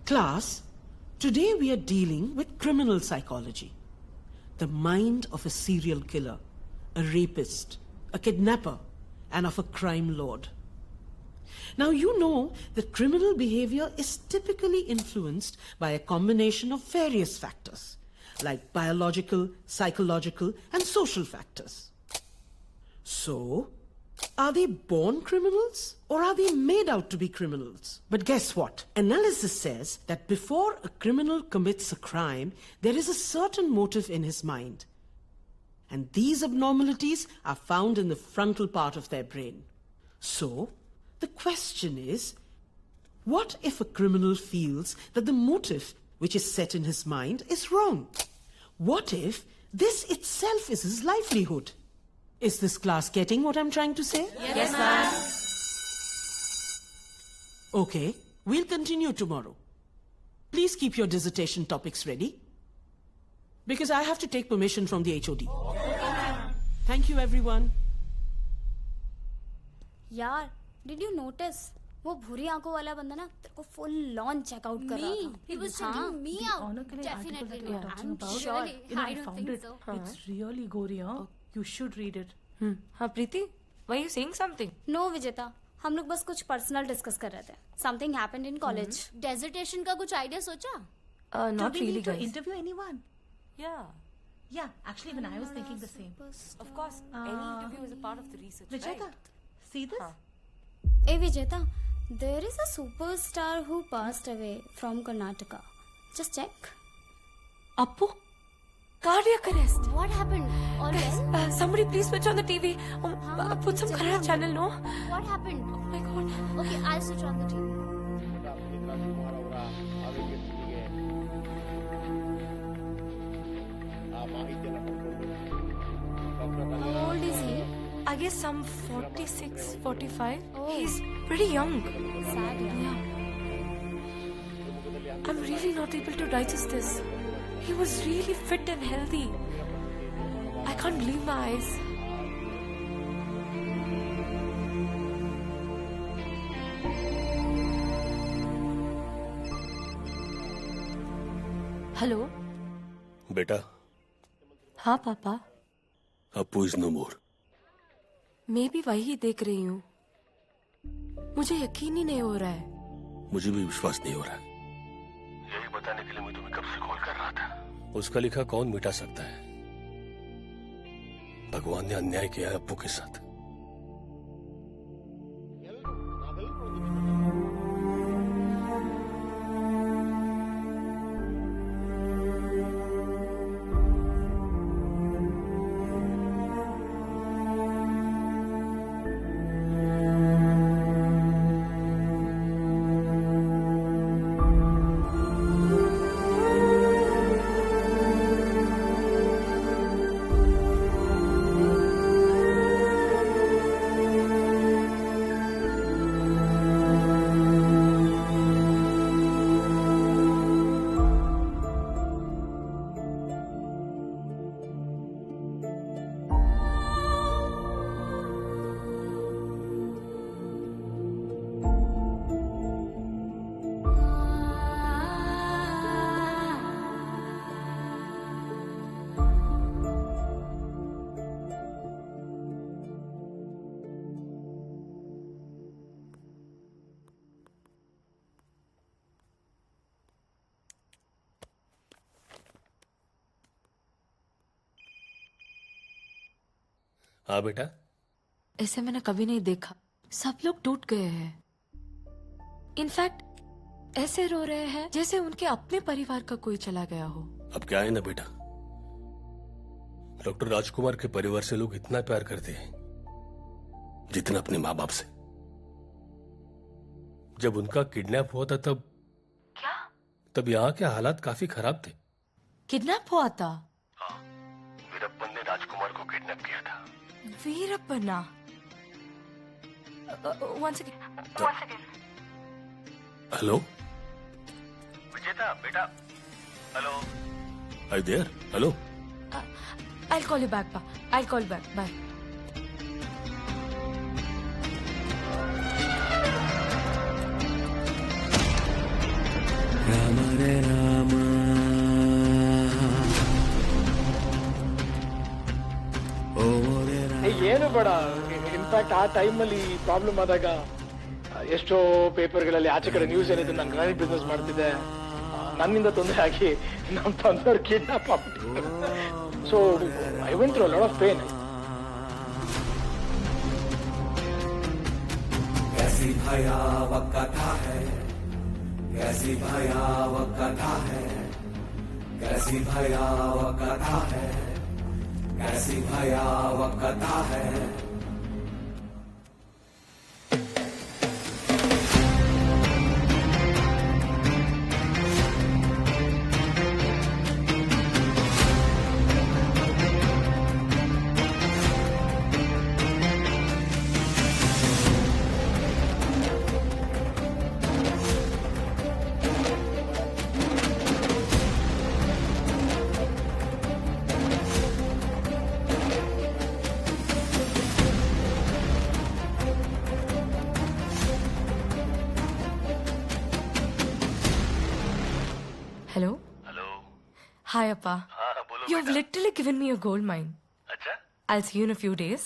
Class, today we are dealing with criminal psychology. The mind of a serial killer, a rapist, a kidnapper, and of a crime lord. Now you know that criminal behavior is typically influenced by a combination of various factors, like biological, psychological, and social factors. So, are they born criminals or are they made out to be criminals? But guess what? Analysis says that before a criminal commits a crime, there is a certain motive in his mind. And these abnormalities are found in the frontal part of their brain. So, the question is, what if a criminal feels that the motive which is set in his mind is wrong? What if this itself is his livelihood? Is this class getting what I'm trying to say? Yes, ma'am. Okay, we'll continue tomorrow. Please keep your dissertation topics ready, because I have to take permission from the HOD. Thank you, everyone. यार, did you notice? वो भूरी आंखों वाला बंदा ना तेरे को full lawn checkout कर रहा था. He was checking me out. Definitely not. I'm sure. I don't think so. It's really gory, huh? You should read it. हाँ प्रीति, were you saying something? No, विजेता, हम लोग बस कुछ पर्सनल डिस्कस कर रहे थे. Something happened in college. Dissertation का कुछ आइडिया सोचा? Do Not we really, need to guys. interview anyone? Yeah, Yeah, actually, even I was thinking the same. of course. Any interview is a part of the research, Vijeta, right? see this? Hey Vijeta, there is a superstar who passed away from Karnataka. Just check. Appu, cardiac arrest. What happened? All Guys, well? somebody please switch on the TV. Put some Kannada channel, no? What happened? Oh my god. Okay, I'll switch on the TV. How old is he? I guess some 46, 45. Oh. He's pretty young. Sad, yeah. I'm really not able to digest this. He was really fit and healthy. I can't believe my eyes. Hello. बेटा, हाँ पापा, Appu is no मोर. मैं भी वही देख रही हूँ. मुझे यकीन ही नहीं हो रहा है. मुझे भी विश्वास नहीं हो रहा. यही बताने के लिए मैं तुम्हें कब से कॉल कर रहा था. उसका लिखा कौन मिटा सकता है? भगवान ने अन्याय किया है अप्पू के साथ. हाँ बेटा. ऐसे मैंने कभी नहीं देखा. सब लोग टूट गए हैं. इनफैक्ट ऐसे रो रहे हैं जैसे उनके अपने परिवार का कोई चला गया हो. अब क्या है ना बेटा, डॉक्टर राजकुमार के परिवार से लोग इतना प्यार करते हैं जितना अपने माँ बाप से. जब उनका किडनैप हुआ था तब यहाँ के हालात काफी खराब थे. किडनैप हुआ था? हाँ, वीरप्पन ने राजकुमार को किडनैप किया था. वीरप्पना? One second. हेलो विजेता बेटा. Hello. Hi there. Hello. I'll call you back, Pa. I'll call you back. Bye. Rama ರೇ ರಾಮ. ಏನು ಬೇಡ. ಇನ್ಫ್ಯಾಕ್ಟ್ ಆ ಟೈಮಲ್ಲಿ ಪ್ರಾಬ್ಲಮ್ ಆದಾಗ ಎಷ್ಟೋ ಪೇಪರ್ಗಳಲ್ಲಿ ಆಚೆ ಕಡೆ ನ್ಯೂಸ್ ಏನಿದೆ, ನಾನು ಗ್ರಾನೈಟ್ ಬಿಸ್ನೆಸ್ ಮಾಡ್ತಿದ್ದೆ, ನನ್ನಿಂದ ತೊಂದರೆ ಆಗಿ ನಮ್ಮ ತಂದೆಯವ್ರು ಕಿಡ್ನಾಪ್ ಆಗ್ಬಿಟ್ಟಿದ್ರು. So I went through a lot of pain. कैसी भयावह कथा है, कैसी भयावह कथा है, कैसी भयावह कथा है, कैसी भयावह कथा है. Hello? हेलो. Hi, Appa. हाँ बोलो. You've literally given me a gold mine. अच्छा, I'll see you in a few days.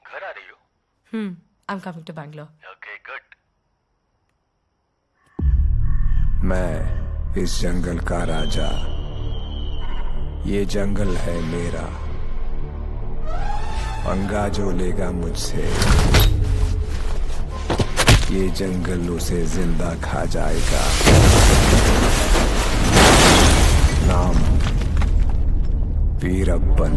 घर आ रही हो? I'm coming to Bangalore. Okay good. मैं इस जंगल का राजा, ये जंगल है मेरा, पंगा जो लेगा मुझसे ये जंगल उसे जिंदा खा जाएगा. नाम वीरप्पन.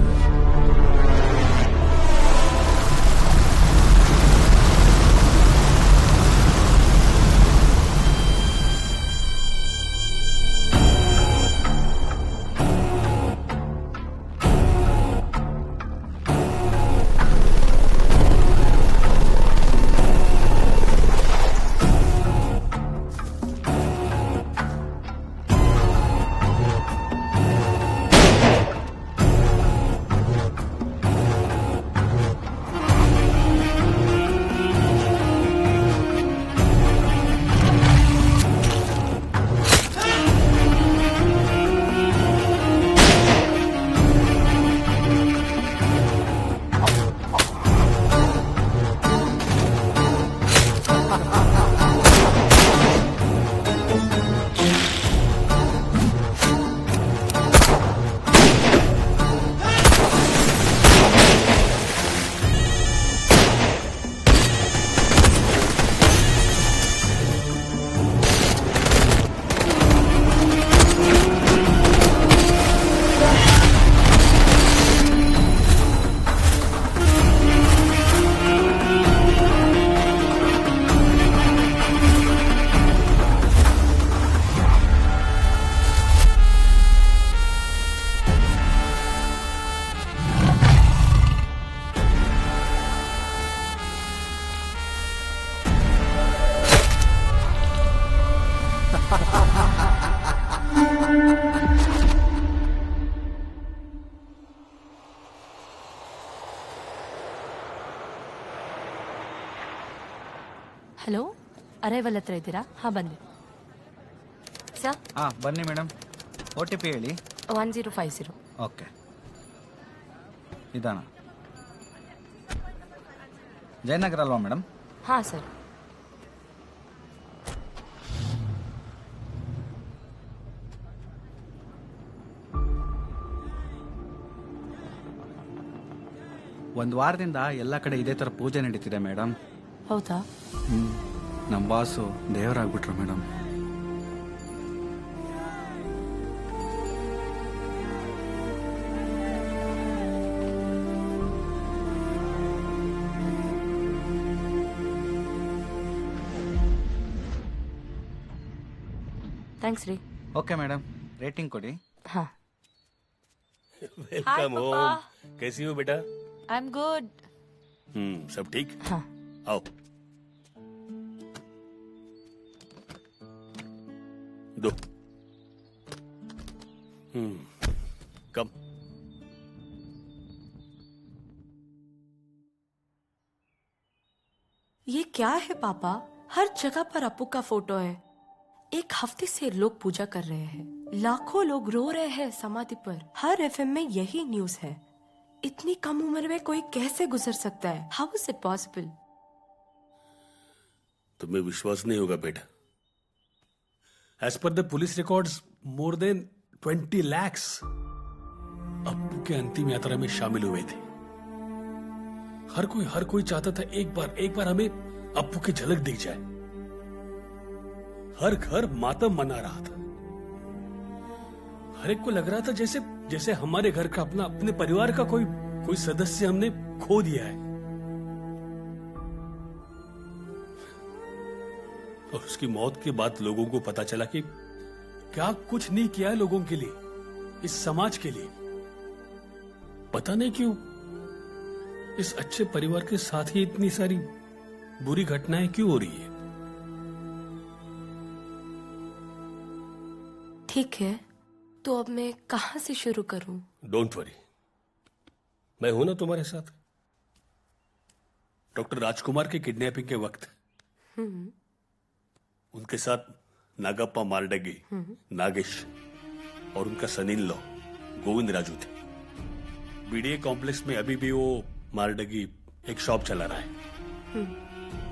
ಹಲೋ, ಅರೈವಲ್ ಹತ್ರ ಇದ್ದೀರಾ? ಹಾಂ ಬಂದೆ ಸರ್. ಹಾಂ ಬನ್ನಿ ಮೇಡಮ್. OTP ಹೇಳಿ. 1050. ಓಕೆ, ನಿಧಾನ. ಜಯನಗರ ಅಲ್ವಾ ಮೇಡಮ್? ಹಾಂ ಸರ್. ಒಂದು ವಾರದಿಂದ ಎಲ್ಲ ಕಡೆ ಇದೇ ಥರ ಪೂಜೆ ನಡೀತಿದೆ ಮೇಡಮ್. ಹೌದಾ? ನಮ್ಮ ಬಾಸು ದೇವರಾಗ್ಬಿಟ್ರು ಮೇಡಮ್. ಥ್ಯಾಂಕ್ಸ್ ರೀ. ಓಕೆ ಮೇಡಮ್, ರೇಟಿಂಗ್ ಕೊಡಿ. ಹಾಂ. Welcome home. कैसी हो बेटा? I am good. सब ठीक? हाँ. आओ. दो. कम. ये क्या है पापा? हर जगह पर अप्पू का फोटो है. एक हफ्ते से लोग पूजा कर रहे हैं, लाखों लोग रो रहे हैं समाधि पर। हर एफएम में यही न्यूज है। इतनी कम उम्र में कोई कैसे गुजर सकता है? How is it possible? तुम्हें विश्वास नहीं होगा बेटा। As per the police records more than 20 lakhs Appu के अंतिम यात्रा में शामिल हुए थे। हर कोई चाहता था एक बार हमें अप्पू की झलक दिख जाए। हर घर मातम मना रहा था। हर एक को लग रहा था जैसे हमारे घर का अपने परिवार का कोई सदस्य हमने खो दिया है। और उसकी मौत के बाद लोगों को पता चला कि क्या कुछ नहीं किया है लोगों के लिए, इस समाज के लिए। पता नहीं क्यों इस अच्छे परिवार के साथ ही इतनी सारी बुरी घटनाएं क्यों हो रही है। ठीक है, तो अब मैं कहां से शुरू करूं? डोंट वरी, मैं हूं ना तुम्हारे साथ। डॉक्टर राजकुमार के किडनैपिंग के वक्त उनके साथ नागप्पा मारडगी, नागेश और उनका सन इन लॉ गोविंद राजू थे। बीडीए कॉम्प्लेक्स में अभी भी वो मारडगी एक शॉप चला रहा है।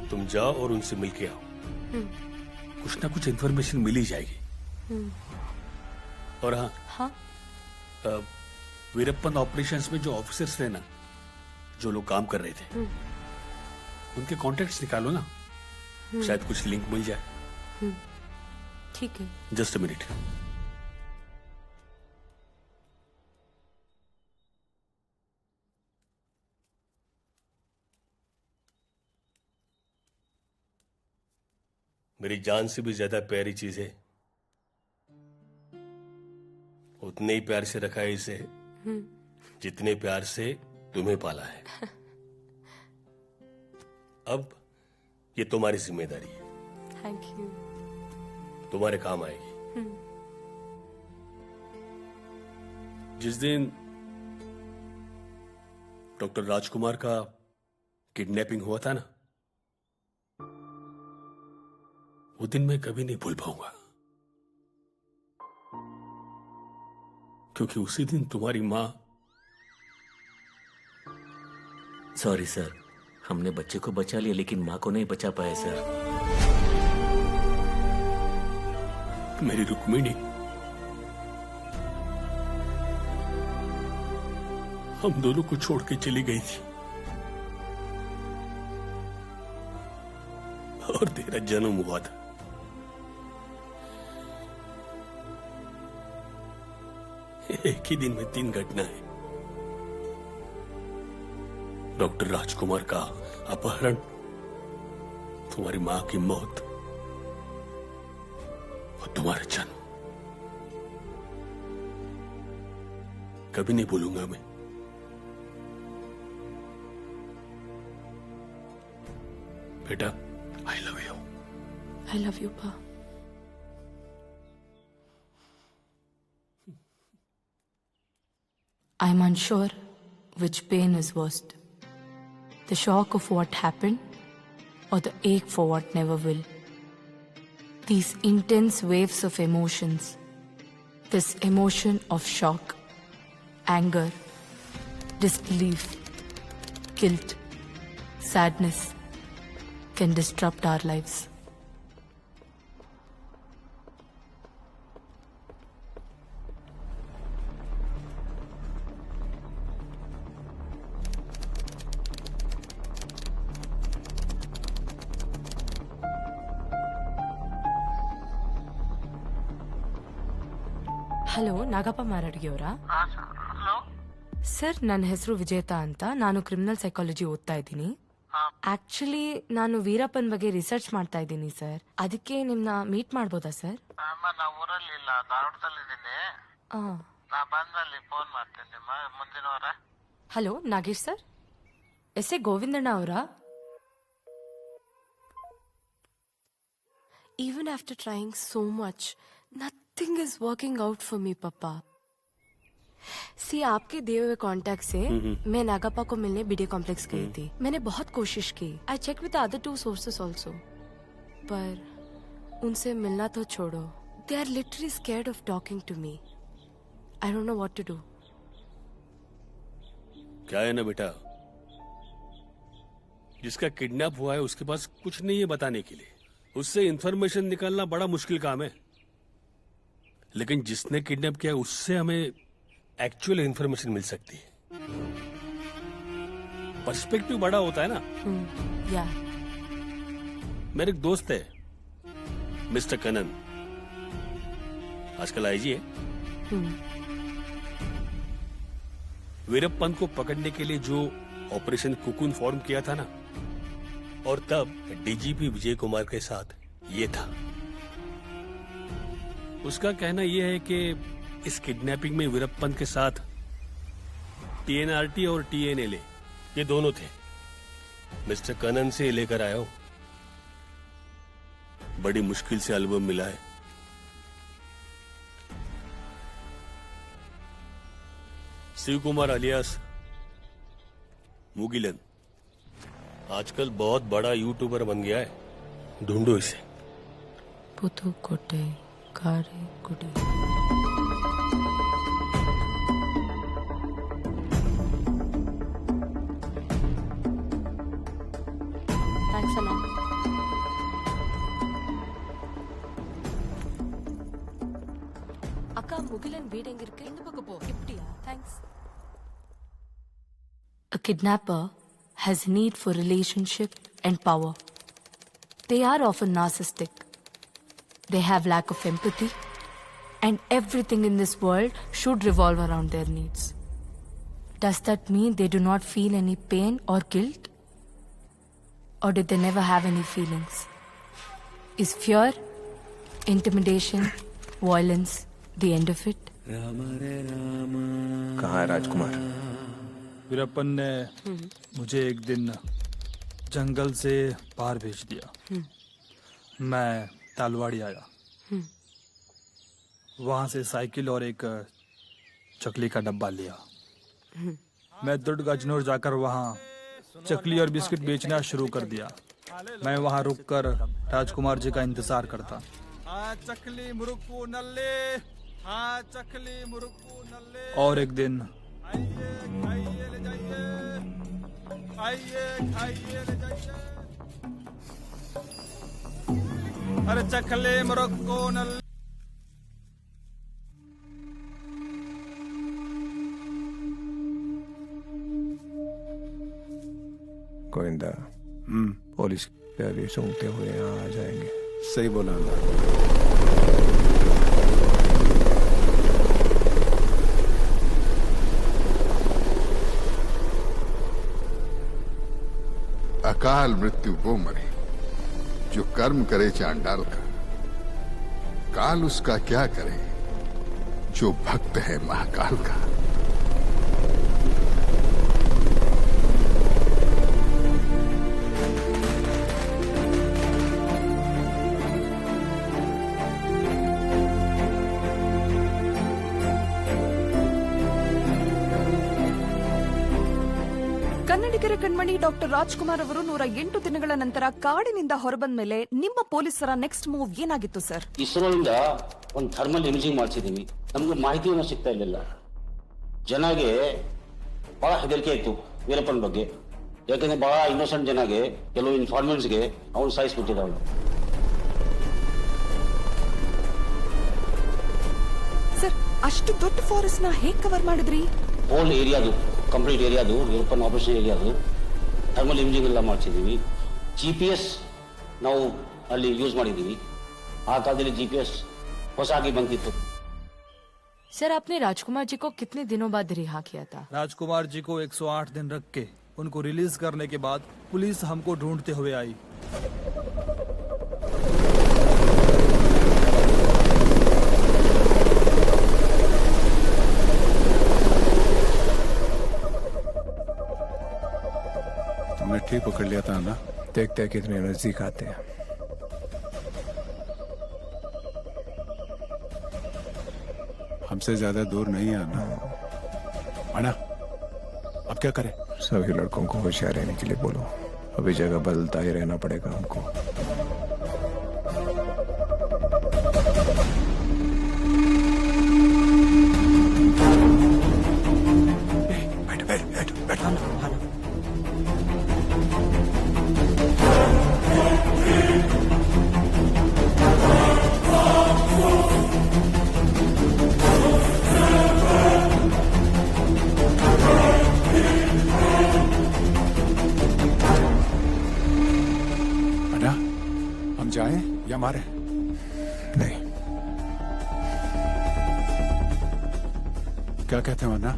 तुम जाओ और उनसे मिलके आओ। कुछ ना कुछ इन्फॉर्मेशन मिल ही जाएगी। और हाँ, वीरप्पन ऑपरेशंस में जो ऑफिसर्स थे ना, जो लोग काम कर रहे थे, उनके कॉन्टेक्ट्स निकालो ना, शायद कुछ लिंक मिल जाए। ठीक है, जस्ट अ मिनट। मेरी जान से भी ज्यादा प्यारी चीज है, उतने ही प्यार से रखा है इसे जितने प्यार से तुम्हें पाला है। अब ये तुम्हारी जिम्मेदारी है। Thank you. तुम्हारे काम आएगी। जिस दिन डॉक्टर राजकुमार का किडनैपिंग हुआ था ना, वो दिन मैं कभी नहीं भूल पाऊंगा, क्योंकि उसी दिन तुम्हारी मां। सॉरी सर, हमने बच्चे को बचा लिया लेकिन मां को नहीं बचा पाए सर। मेरी रुक्मिणी, हम दोनों को छोड़ के चली गई थी और तेरा जन्म हुआ था। एक ही दिन में 3 घटनाएं। डॉक्टर राजकुमार का अपहरण, तुम्हारी मां की मौत और तुम्हारा जन्म। कभी नहीं भूलूंगा मैं। बेटा, I love you. I love you पा। I'm unsure which pain is worst, the shock of what happened or the ache for what never will. These intense waves of emotions, this emotion of shock, anger, disbelief, guilt, sadness can disrupt our lives. Hello, Nagappa Maradgi ಅವರಾ? Sir, ನನ್ನ ಹೆಸರು ವಿಜೇತಾ ಅಂತ. ನಾನು criminal psychology ಓದ್ತಾ ಇದ್ದೀನಿ. Actually ನಾನು ವೀರಪ್ಪನ್ ಬಗ್ಗೆ research ಮಾಡ್ತಾ ಇದ್ದೀನಿ ಸರ್. ಅದಕ್ಕೆ ನಿಮ್ನ ಮೀಟ್ ಮಾಡ್ಬೋದಾ ಸರ್? ಊರಲ್ಲಿಲ್ಲ, ಧಾರವಾಡದಲ್ಲಿದ್ದೀನಿ. ನಾ ಬಂದಲ್ಲಿ ಫೋನ್ ಮಾಡ್ತೀನಿ ಮುಂದಿನ ವಾರ. Hello Nagesh sir, S A Govindanna ಅವರಾ? Even after trying so much, nothing is working out for me, Papa. See, आपके दिए हुए कॉन्टैक्ट से मैं नागप्पा को मिलने बीडीए कॉम्प्लेक्स गई थी. मैंने बहुत कोशिश की. I checked with the other 2 sources also, पर उनसे मिलना तो छोड़ो. They are literally scared of talking to me. I don't know what to do. क्या है ना बेटा, जिसका किडनैप हुआ है उसके पास कुछ नहीं है बताने के लिए. उससे इंफॉर्मेशन निकालना बड़ा मुश्किल काम है. लेकिन जिसने किडनैप किया उससे हमें एक्चुअल इंफॉर्मेशन मिल सकती है. पर्सपेक्टिव बड़ा होता है ना. Yeah. मेरे एक दोस्त है मिस्टर कनन, आजकल आईजी है. वीरप्पन को पकड़ने के लिए जो ऑपरेशन कुकुन फॉर्म किया था ना, और तब डीजीपी विजय कुमार के साथ ये था. उसका कहना यह है कि इस किडनैपिंग में वीरप्पन के साथ टीएनआरटी और टीएनएलए ये दोनों थे. मिस्टर कनन से लेकर आया हूं. बड़ी मुश्किल से एल्बम मिला है. शिव कुमार अलियास मुगिलन आजकल बहुत बड़ा यूट्यूबर बन गया है. ढूंढो इसे. पुतु कोटे कारे कुटे. Thanks a lot. அக்கா முகிலன் வீடு எங்க இருக்கு? இந்த பக்கம் போ. இப்படியா? Thanks. A kidnapper has need for relationship and power. They are often narcissistic. They have lack of empathy, and everything in this world should revolve around their needs. Does that mean they do not feel any pain or guilt? Or did they never have any feelings? Is fear, intimidation, violence the end of it? कहाँ है राजकुमार? वीरप्पन ने मुझे एक दिन जंगल से बाहर भेज दिया. मैं तालवाड़ी आया. वहां से साइकिल और एक चकली का डब्बा लिया. मैं दुर्गाजनौर जाकर वहां चकली और बिस्किट बेचना शुरू कर दिया. मैं वहां रुककर राजकुमार जी का इंतजार करता. चकली मुरुक्कू नल्ले, हाँ चकली मुरुक्कू नल्ले. और एक दिन खाइए ले जाइए, खाइए ले जाइए. अरे चकले मुरुक्कू नल्ले. गोविंदा, पुलिस की सूंघते हुए यहाँ आ जाएंगे. सही बोला ना. अकाल मृत्यु वो मरे जो कर्म करे चांडाल का. काल उसका क्या करे जो भक्त है महाकाल का. ಕನ್ನಡಿಗರ ಕಣ್ಮಣಿ ಡಾಕ್ಟರ್ ರಾಜ್ಕುಮಾರ್ ಅವರು 108 ದಿನಗಳ ನಂತರ ಕಾಡಿನಿಂದ ಹೊರಬಂದ ಮೇಲೆ ನಿಮ್ಮ ಪೊಲೀಸರ ನೆಕ್ಸ್ಟ್ ಮೂವ್ ಏನಾಗಿತ್ತು ಸರ್? ಇಸ್ರೋದಿಂದ ಒಂದು ಥರ್ಮಲ್ ಇಮೇಜಿಂಗ್ ಮಾಡಿಸಿದೀವಿ. ನಮ್ಗೆ ಮಾಹಿತಿಯನ್ನು ಸಿಗ್ತಾ ಇರಲಿಲ್ಲ. ಜನಗೆ ಬಹಳ ಹೆದರಿಕೆ ಇತ್ತು ವೀರಪ್ಪನ ಬಗ್ಗೆ. ಯಾಕಂದ್ರೆ ಬಹಳ ಇನ್ನೋಸೆಂಟ್ ಜನಗೆ, ಕೆಲವು ಇನ್ಫಾರ್ಮೆಂಟ್ಸ್ಗೆ ಅವನು ಸಾಯಿಸ್ಬಿಟ್ಟಿದ್ದ. ಅವನು ಸರ್, ಅಷ್ಟು ದೊಡ್ಡ ಫಾರೆಸ್ಟ್ ನ ಹೇಗೆ ಕವರ್ ಮಾಡಿದ್ರಿ? ಹೋಲ್ ಏರಿಯಾದು, ಕಂಪ್ಲೀಟ್ ಏರಿಯಾದು, ವೀರಪ್ಪನ ಆಪರೇಷನ್ ಏರಿಯಾದು ಥರ್ಮಲ್ ಇಮೇಜಿಂಗ್ ಎಲ್ಲ ಮಾಡಿಸಿದೀವಿ. GPS ನಾವು ಅಲ್ಲಿ ಯೂಸ್ ಮಾಡಿದೀವಿ. ಆ ಕಾಲದಲ್ಲಿ GPS ಹೊಸಾಗಿ ಬಂದಿತ್ತು. सर, आपने राजकुमार जी को कितने दिनों बाद रिहा किया था? राजकुमार जी को 108 दिन रख के उनको रिलीज करने के बाद पुलिस हमको ढूंढते हुए आई. तुमने ठीक पकड़ लिया था ना? देखते हैं कितने नजदीक आते हैं. हमसे ज्यादा दूर नहीं आना. आना. अब क्या करें? सभी लड़कों को होशियार रहने के लिए बोलो. अभी जगह बदलता ही रहना पड़ेगा हमको. क्या मारे? नहीं। क्या कहते हो ना?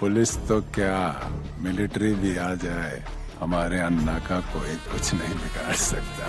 पुलिस तो क्या, मिलिट्री भी आ जाए, हमारे अन्ना का कोई कुछ नहीं बिगाड़ सकता।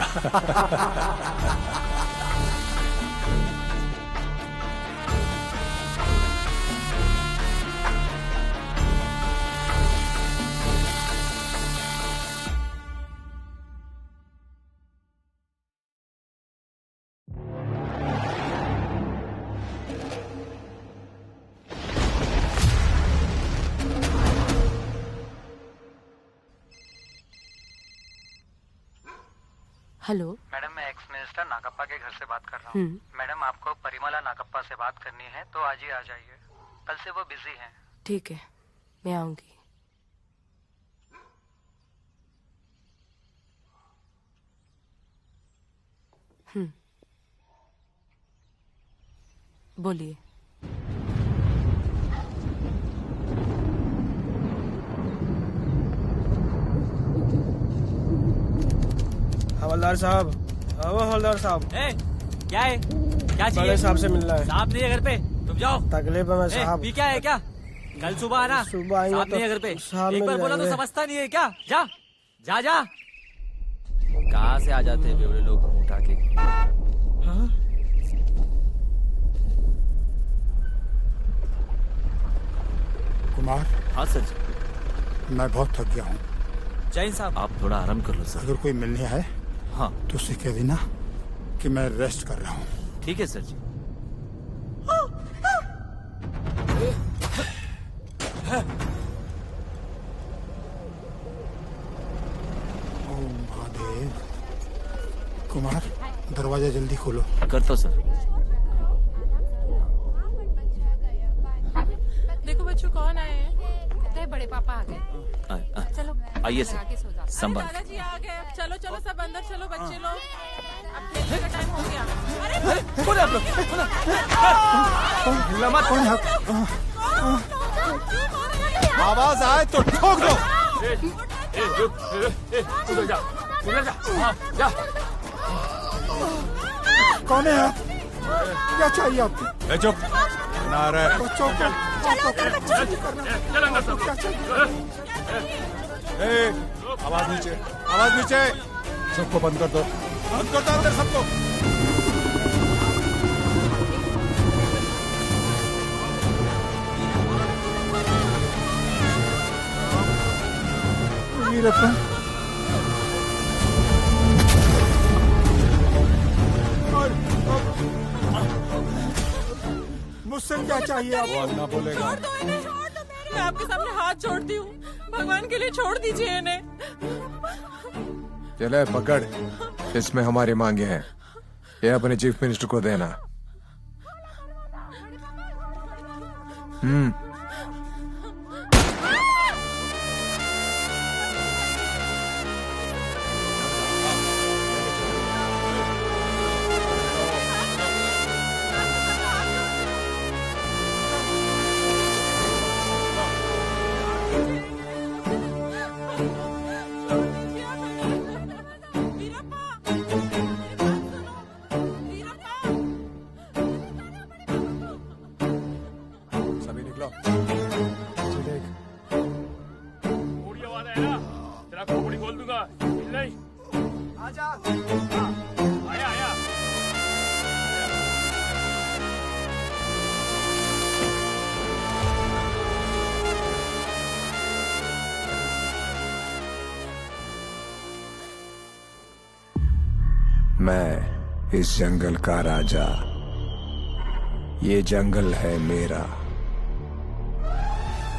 हेलो मैडम, मैं एक्स मिनिस्टर नागप्पा के घर से बात कर रहा हूँ। मैडम, आपको परिमला नागप्पा से बात करनी है तो आज ही आ जाइए, कल से वो बिजी हैं। ठीक है, मैं आऊंगी। बोलिए। हवलदार साहब, हवलदार साहब। क्या है? क्या चाहिए? बड़े साहब से मिलना है। साहब नहीं है घर पे, तुम जाओ। तकलीफ है साहब। क्या है? क्या कल सुबह आना। सुबह आएंगे साहब तो नहीं है घर पे। साहब एक बार मिल बोला तो जाएंगे। समझता नहीं है क्या? जा जा जा। कहाँ से आ जाते हैं बेवड़े लोग उठा के। हाँ? कुमार। हाँ सर जी। मैं बहुत थक गया हूँ। जैन साहब, आप थोड़ा आराम कर लो सर। अगर कोई मिलने आए हाँ तो उसे कह देना कि मैं रेस्ट कर रहा हूँ। ठीक है सर जी। ओम महादेव। कुमार, दरवाजा जल्दी खोलो। कर तो सर। देखो बच्चों, कौन आए हैं? बड़े पापा आ गए। चलो आइए सर, संभाल। दादाजी आ गए। चलो चलो सब अंदर चलो बच्चे लोग, अब खेलने का टाइम हो गया। अरे कौन है आप लोग? आवाज आए तो ठोक दो। उधर जा, उधर जा। हाँ, जा। कौन है आप? क्या चाहिए आपको? चुप ना रहे। बच्चों को आवाज नीचे, आवाज नीचे। सबको बंद कर दो, बंद कर दो अंदर सबको। वीरप्पन, मुझसे क्या चाहिए आपको? अन्ना बोलेगा। छोड़ दो इन्हें, मैं आपके सामने हाथ जोड़ती हूँ, भगवान के लिए छोड़ दीजिए इन्हें। चले पकड़, इसमें हमारी मांगे हैं, ये अपने चीफ मिनिस्टर को देना। सभी निकलो। थोड़ी आवाज है ना, तेरा खोपड़ी खोल दूंगा। नहीं आजा। आया आया। मैं इस जंगल का राजा, ये जंगल है मेरा।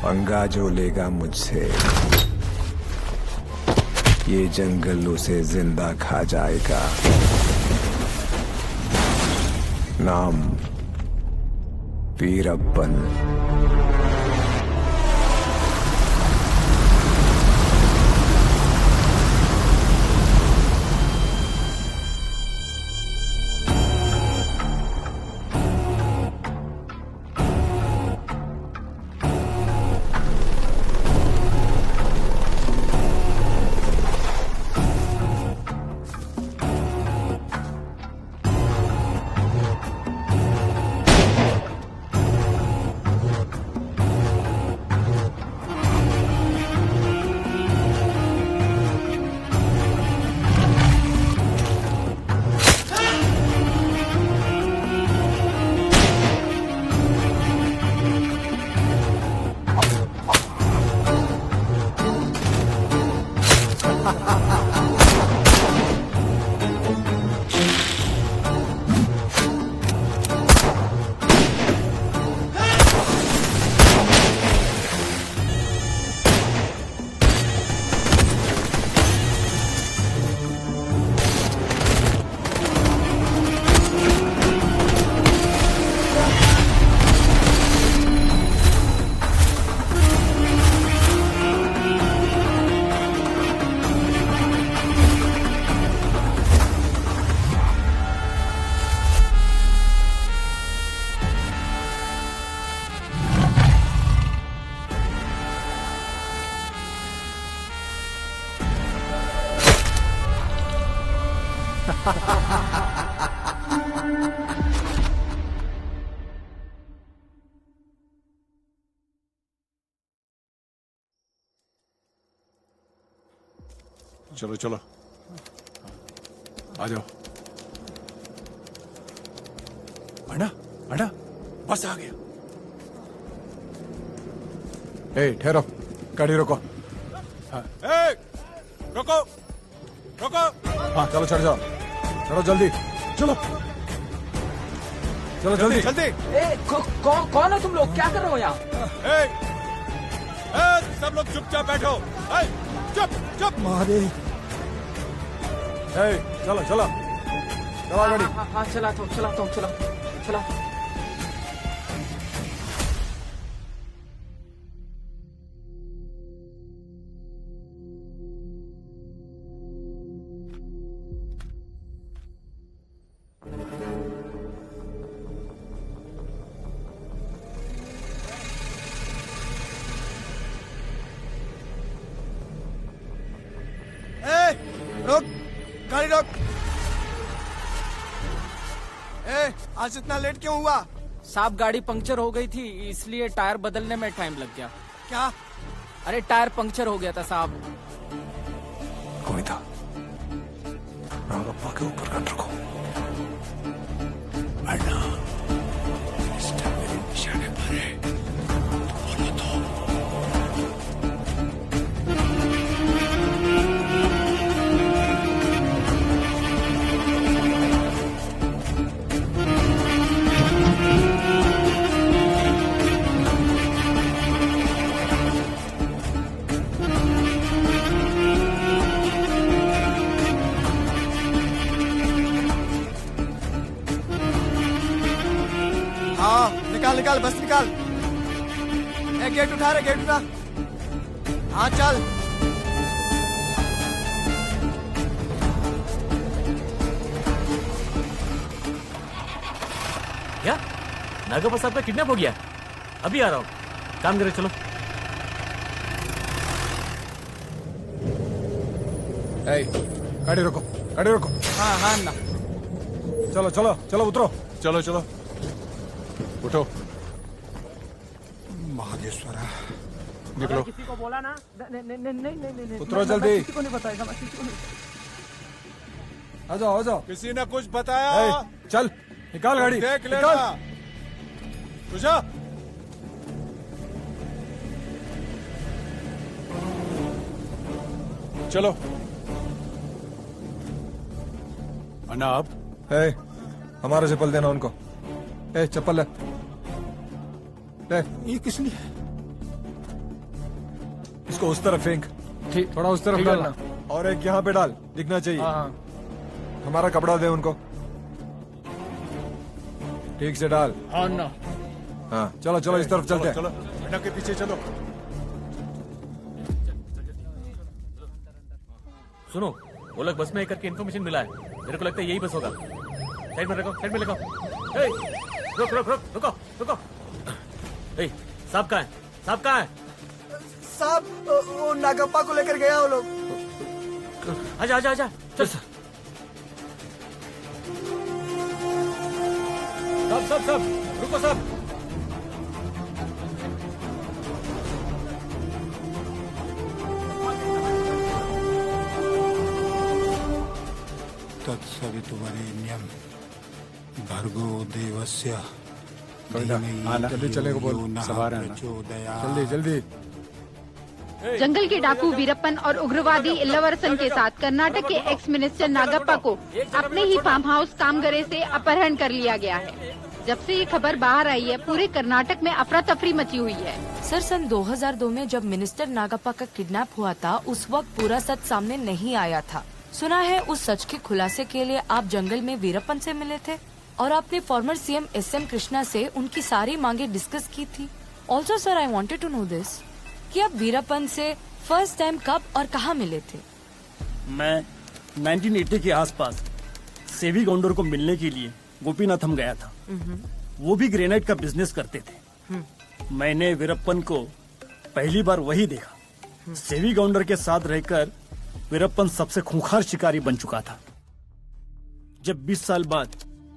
पंगा जो लेगा मुझसे, ये जंगल उसे जिंदा खा जाएगा। नाम वीरप्पन। चलो चलो आ जाओ। अन्ना अन्ना बस आ गया। ए ठहरो, गाड़ी रोको। ए, रोको रोको। हाँ चलो चढ़ जाओ, चलो जल्दी चलो चलो जल्दी जल्दी। कौन हो तुम लोग? क्या कर रहे हो यहाँ? सब लोग चुपचाप बैठो। चुप चुप। मारे चलो चलो चला गाड़ी। हाँ चलाता हूँ चला। रोक, गाड़ी रोक। आज इतना लेट क्यों हुआ? साहब गाड़ी पंक्चर हो गई थी, इसलिए टायर बदलने में टाइम लग गया। क्या? अरे टायर पंक्चर हो गया था साहब। कोई था? नागप्पा के ऊपर गन रखो। अन्ना, पिस्टल मेरे निशाने पर है, बोलो तो। निकाल बस निकाल। गेट उठा रे, गेट उठा। हाँ चल। क्या नागप्पा साहब का किडनैप हो गया? अभी आ रहा हूँ, काम करे। चलो गाड़ी रोको, गाड़ी रोको। हाँ हाँ ना। चलो चलो चलो उतरो। चलो चलो उठो। महादेश्वरा निकलो। किसी को बोला ना? नहीं। उतरो जल्दी। किसी को नहीं बताएगा, मैं किसी को नहीं। आ जाओ। किसी ने कुछ बताया? चल निकाल गाड़ी। देख लेना। तुझा चलो। अनाब हमारा चप्पल देना उनको। चप्पल ले। ये किसने? इसको उस तरफ फेंक। ठीक, थोड़ा उस तरफ डालना और एक यहाँ पे डाल, दिखना चाहिए। हमारा कपड़ा दे उनको, ठीक से डाल। हाँ चलो इस तरफ चलते हैं। चलो अन्ना के पीछे चलो। सुनो, वो लोग बस में एक करके इन्फॉर्मेशन मिला है। मेरे को लगता है यही बस होगा। साइड में लगाओ। रुको। साहब कहाँ है? साहब वो नागप्पा को लेकर गया वो लोग। आजा चल। सब रुको सब। तत्सवितुवरेण्यं भर्गो देवस्य जल्दी चले को बोल। सवार है ना। जल्दी। जंगल के डाकू वीरप्पन और उग्रवादी इल्लवरसन के साथ कर्नाटक के एक्स मिनिस्टर नागप्पा को अपने ही फार्म हाउस कामगरे से अपहरण कर लिया गया है। जब से ये खबर बाहर आई है, पूरे कर्नाटक में अफरा तफरी मची हुई है। सर, सन 2002 में जब मिनिस्टर नागप्पा का किडनैप हुआ था, उस वक्त पूरा सच सामने नहीं आया था। सुना है उस सच के खुलासे के लिए आप जंगल में वीरप्पन से मिले थे और आपने फॉर्मर सीएम SM कृष्णा से उनकी सारी मांगे डिस्कस की थी। Also sir, I wanted to know this कि आप वीरप्पन से फर्स्ट टाइम कब और कहाँ मिले थे? मैं 1980 के आसपास सेवी गौंडर को मिलने के लिए गोपीनाथम गया था। वो भी ग्रेनाइट का बिजनेस करते थे। मैंने वीरप्पन को पहली बार वही देखा। सेवी गौंडर के साथ रहकर वीरप्पन सबसे खूंखार शिकारी बन चुका था। जब 20 साल बाद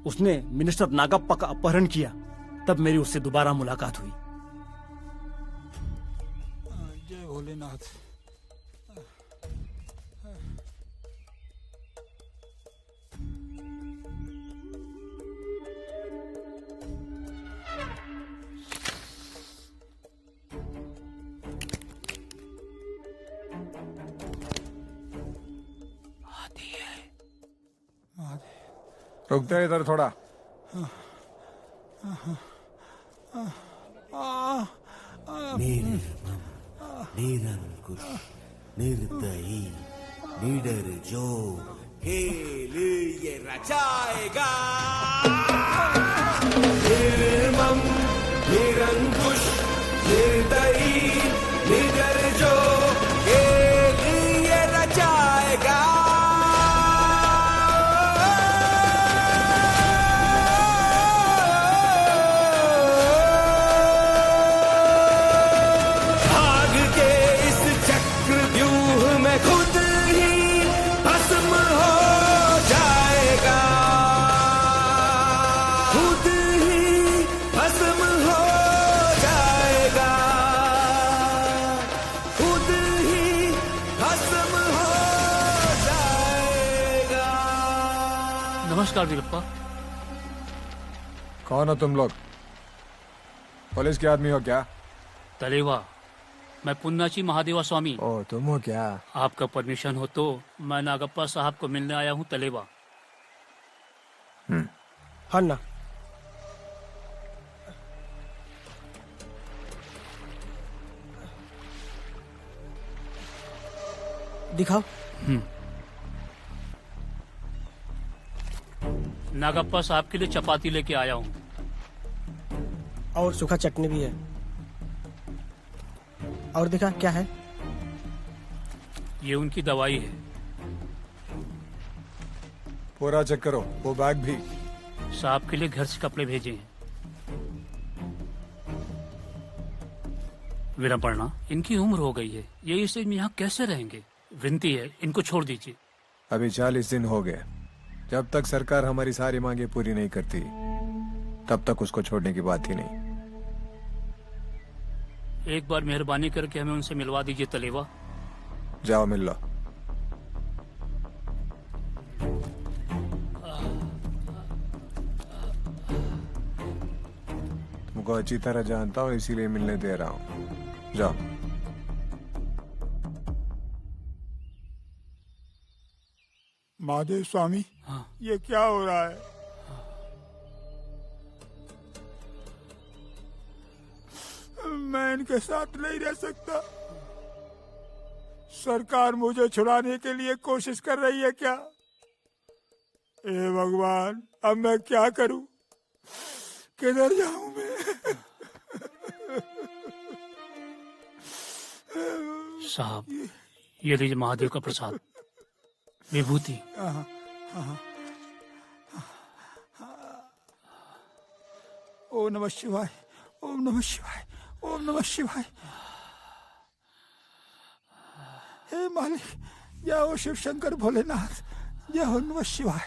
उसने मिनिस्टर नागप्पा का अपहरण किया, तब मेरी उससे दोबारा मुलाकात हुई। जय भोलेनाथ। रुकते हैं इधर थोड़ा। निरंकुश निर्दयी लीडर जो खेल ये रचाएगा। निर्मम निरंकुश निर्दयी लीडर जो खेल ये रचाएगा। नमस्कार वीरप्पा। कौन हो तुम लोग? पुलिस के आदमी हो क्या? तलेवा, मैं पुन्नाची महादेवा स्वामी। ओ, तुम हो क्या? आपका परमिशन हो तो मैं नागप्पा साहब को मिलने आया हूँ तलेवा। हाँ ना। दिखाओ। नागप्पा साहब के लिए चपाती लेके आया हूँ। और सूखा चटनी भी है। और दिखा क्या है? ये उनकी दवाई है। पूरा चेक करो, वो बैग भी। साहब के लिए घर से कपड़े भेजे हैं। वीरप्पन, इनकी उम्र हो गई है, ये इस यहाँ कैसे रहेंगे? विनती है, इनको छोड़ दीजिए। अभी 40 दिन हो गए। जब तक सरकार हमारी सारी मांगे पूरी नहीं करती, तब तक उसको छोड़ने की बात ही नहीं। एक बार मेहरबानी करके हमें उनसे मिलवा दीजिए तलेवा। जाओ मिल लो। तुमको अच्छी तरह जानता हूँ इसीलिए मिलने दे रहा हूँ। जाओ। महादेव स्वामी, ये क्या हो रहा है? मैं इनके साथ नहीं रह सकता। सरकार मुझे छुड़ाने के लिए कोशिश कर रही है क्या? हे भगवान, अब मैं क्या करूं? किधर जाऊं मैं? साहब, ये लीजिए महादेव का प्रसाद, विभूति। ओम नमः शिवाय, ओम नमः शिवाय, ओम नमः शिवाय। हे मालिक, जय हो शिव शंकर भोलेनाथ, जय हो नमः शिवाय,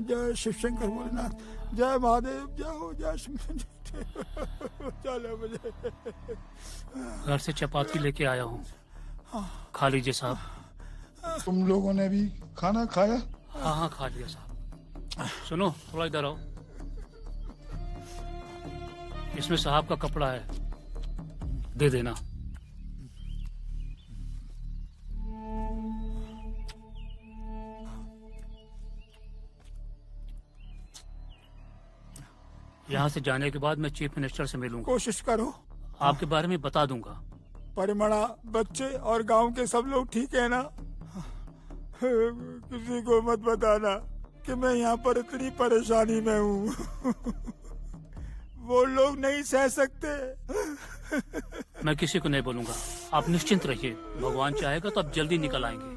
जय शिव शंकर भोलेनाथ, जय महादेव, जय हो जय चलो मुझे। घर से चपाती लेके आया हूँ, खा लीजिए साहब। तुम लोगों ने भी खाना खाया? हाँ हाँ खा लिया साहब। सुनो, थोड़ा इधर आओ। इसमें साहब का कपड़ा है, दे देना। यहाँ से जाने के बाद मैं चीफ मिनिस्टर से मिलूंगा। कोशिश करो। आपके बारे में बता दूंगा। परिमड़ा, बच्चे और गांव के सब लोग ठीक है ना? किसी को मत बताना कि मैं यहाँ पर इतनी परेशानी में हूँ। वो लोग नहीं सह सकते। मैं किसी को नहीं बोलूंगा, आप निश्चिंत रहिए। भगवान चाहेगा तो आप जल्दी निकल आएंगे।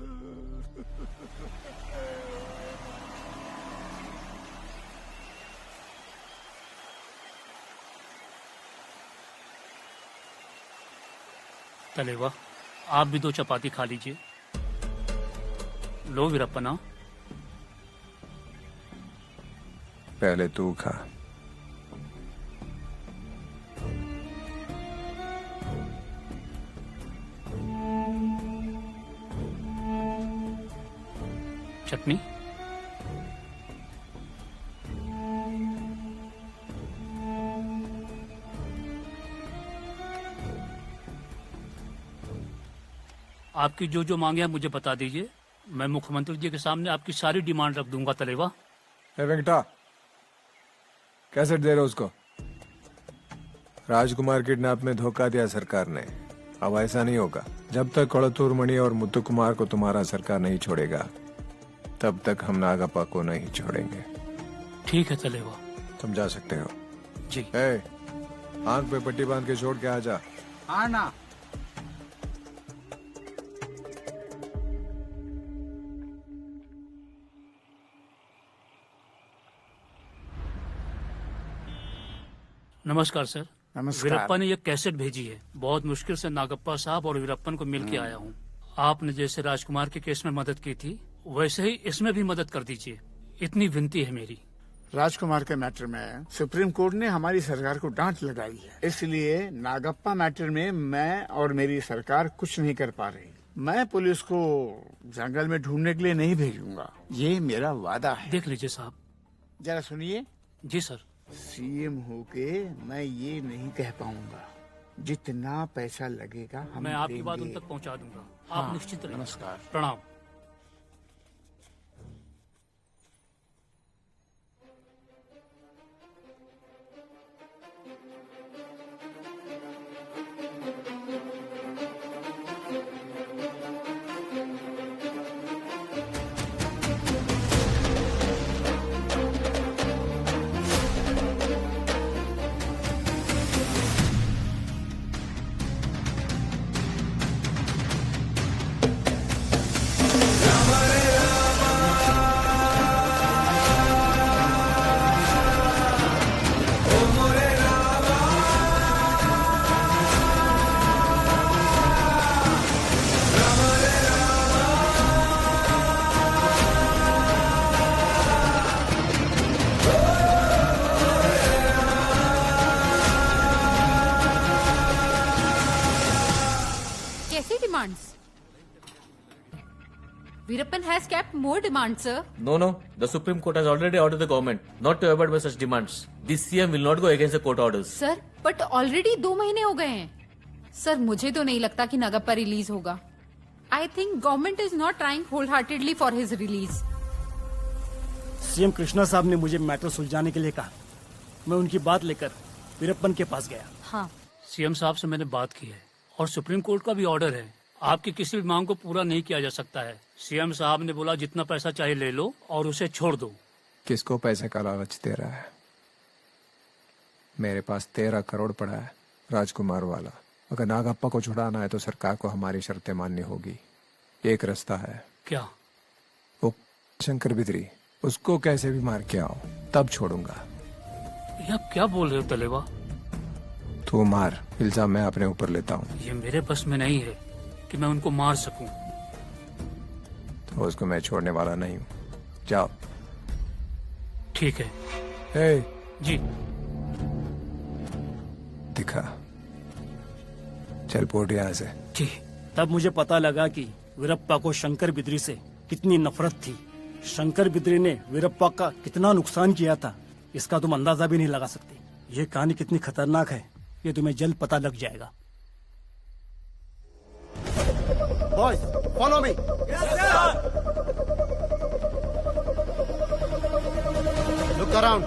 तलेवा, आप भी 2 चपाती खा लीजिए। लो वीरप्पना। पहले तू खा। चटनी? आपकी जो जो मांगे हैं मुझे बता दीजिए। मैं मुख्यमंत्री जी के सामने आपकी सारी डिमांड रख दूंगा तलेवा। वेंकटा, कैसे दे रहे उसको? राजकुमार किडनैप में धोखा दिया सरकार ने। अब ऐसा नहीं होगा। जब तक कोड़तूर मणि और मुत्तु कुमार को तुम्हारा सरकार नहीं छोड़ेगा, तब तक हम नागप्पा को नहीं छोड़ेंगे। ठीक है तलेवा। तुम जा सकते हो। जी। आंख पे पट्टी बांध के छोड़ के आ जा। हाँ ना। नमस्कार सर। नमस्कार। वीरप्पा ने ये कैसेट भेजी है। बहुत मुश्किल से नागप्पा साहब और वीरप्पन को मिल के आया हूँ। आपने जैसे राजकुमार के केस में मदद की थी, वैसे ही इसमें भी मदद कर दीजिए। इतनी विनती है मेरी। राजकुमार के मैटर में सुप्रीम कोर्ट ने हमारी सरकार को डांट लगाई है, इसलिए नागप्पा मैटर में मैं और मेरी सरकार कुछ नहीं कर पा रही। मैं पुलिस को जंगल में ढूंढने के लिए नहीं भेजूंगा, ये मेरा वादा है। देख लीजिए साहब। जरा सुनिए। जी सर। सीएम होके मैं ये नहीं कह पाऊंगा। जितना पैसा लगेगा हम मैं आपकी देंगे। बात उन तक पहुंचा दूंगा। हाँ, आप निश्चित रहिए। नमस्कार। प्रणाम। demands. Veerappan has kept more demands, sir. No. The Supreme Court has already ordered the government not to abide by such demands. This CM will not go against the court orders. Sir, but already 2 महीने हो गए हैं. Sir, मुझे तो नहीं लगता कि Nagappa release होगा. I think government is not trying wholeheartedly for his release. CM Krishna साहब ने मुझे मैटर सुलझाने के लिए कहा. मैं उनकी बात लेकर वीरप्पन के पास गया. हाँ. सीएम साहब से मैंने बात की है और सुप्रीम कोर्ट का भी ऑर्डर है. आपकी किसी भी मांग को पूरा नहीं किया जा सकता है. सीएम साहब ने बोला जितना पैसा चाहे ले लो और उसे छोड़ दो. किसको पैसे का लालच दे रहा है? मेरे पास 13 करोड़ पड़ा है, राजकुमार वाला. अगर नागप्पा को छुड़ाना है तो सरकार को हमारी शर्तें माननी होगी. एक रास्ता है. क्या? वो शंकर बिदरी, उसको कैसे भी मार के आओ, तब छोड़ूंगा. ये आप क्या बोल रहे हो तलेवा? तू मार, इल्जाम मैं अपने ऊपर लेता हूँ. ये मेरे बस में नहीं है कि मैं उनको मार सकूं. तो उसको मैं छोड़ने वाला नहीं हूँ. जाओ. ठीक है. ए, जी. दिखा. चल पोट यहाँ से. जी. तब मुझे पता लगा कि वीरप्पा को शंकर बिदरी से कितनी नफरत थी. शंकर बिदरी ने वीरप्पा का कितना नुकसान किया था, इसका तुम अंदाजा भी नहीं लगा सकते. ये कहानी कितनी खतरनाक है ये तुम्हें जल्द पता लग जाएगा. Boys, follow me. Yes, sir. Look around.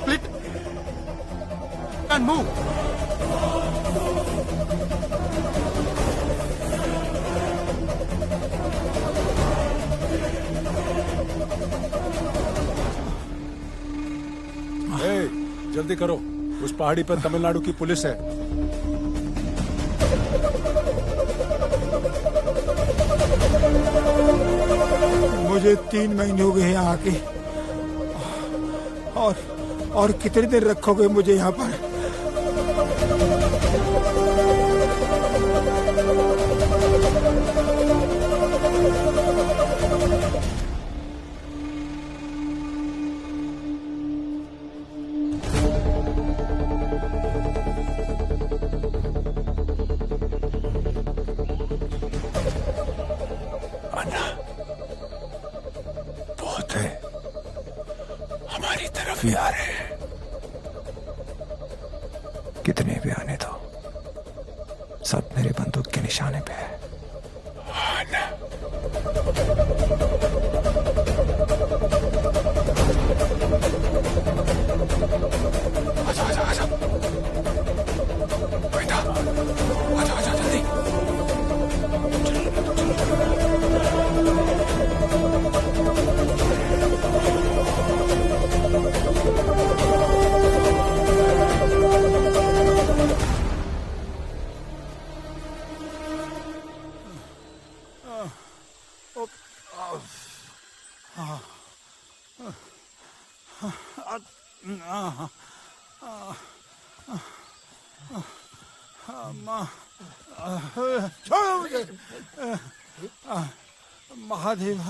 Split and move. जल्दी करो, उस पहाड़ी पर तमिलनाडु की पुलिस है. मुझे 3 महीने हो गए यहाँ आके, और कितने देर रखोगे मुझे यहाँ पर? भी आ रहे हैं. कितने भी आने दो, सब मेरे बंदूक के निशाने पे है. आजा आजा आजा. बेटा आजा आजा जल्दी. छोड़ो मुझे. महादेव.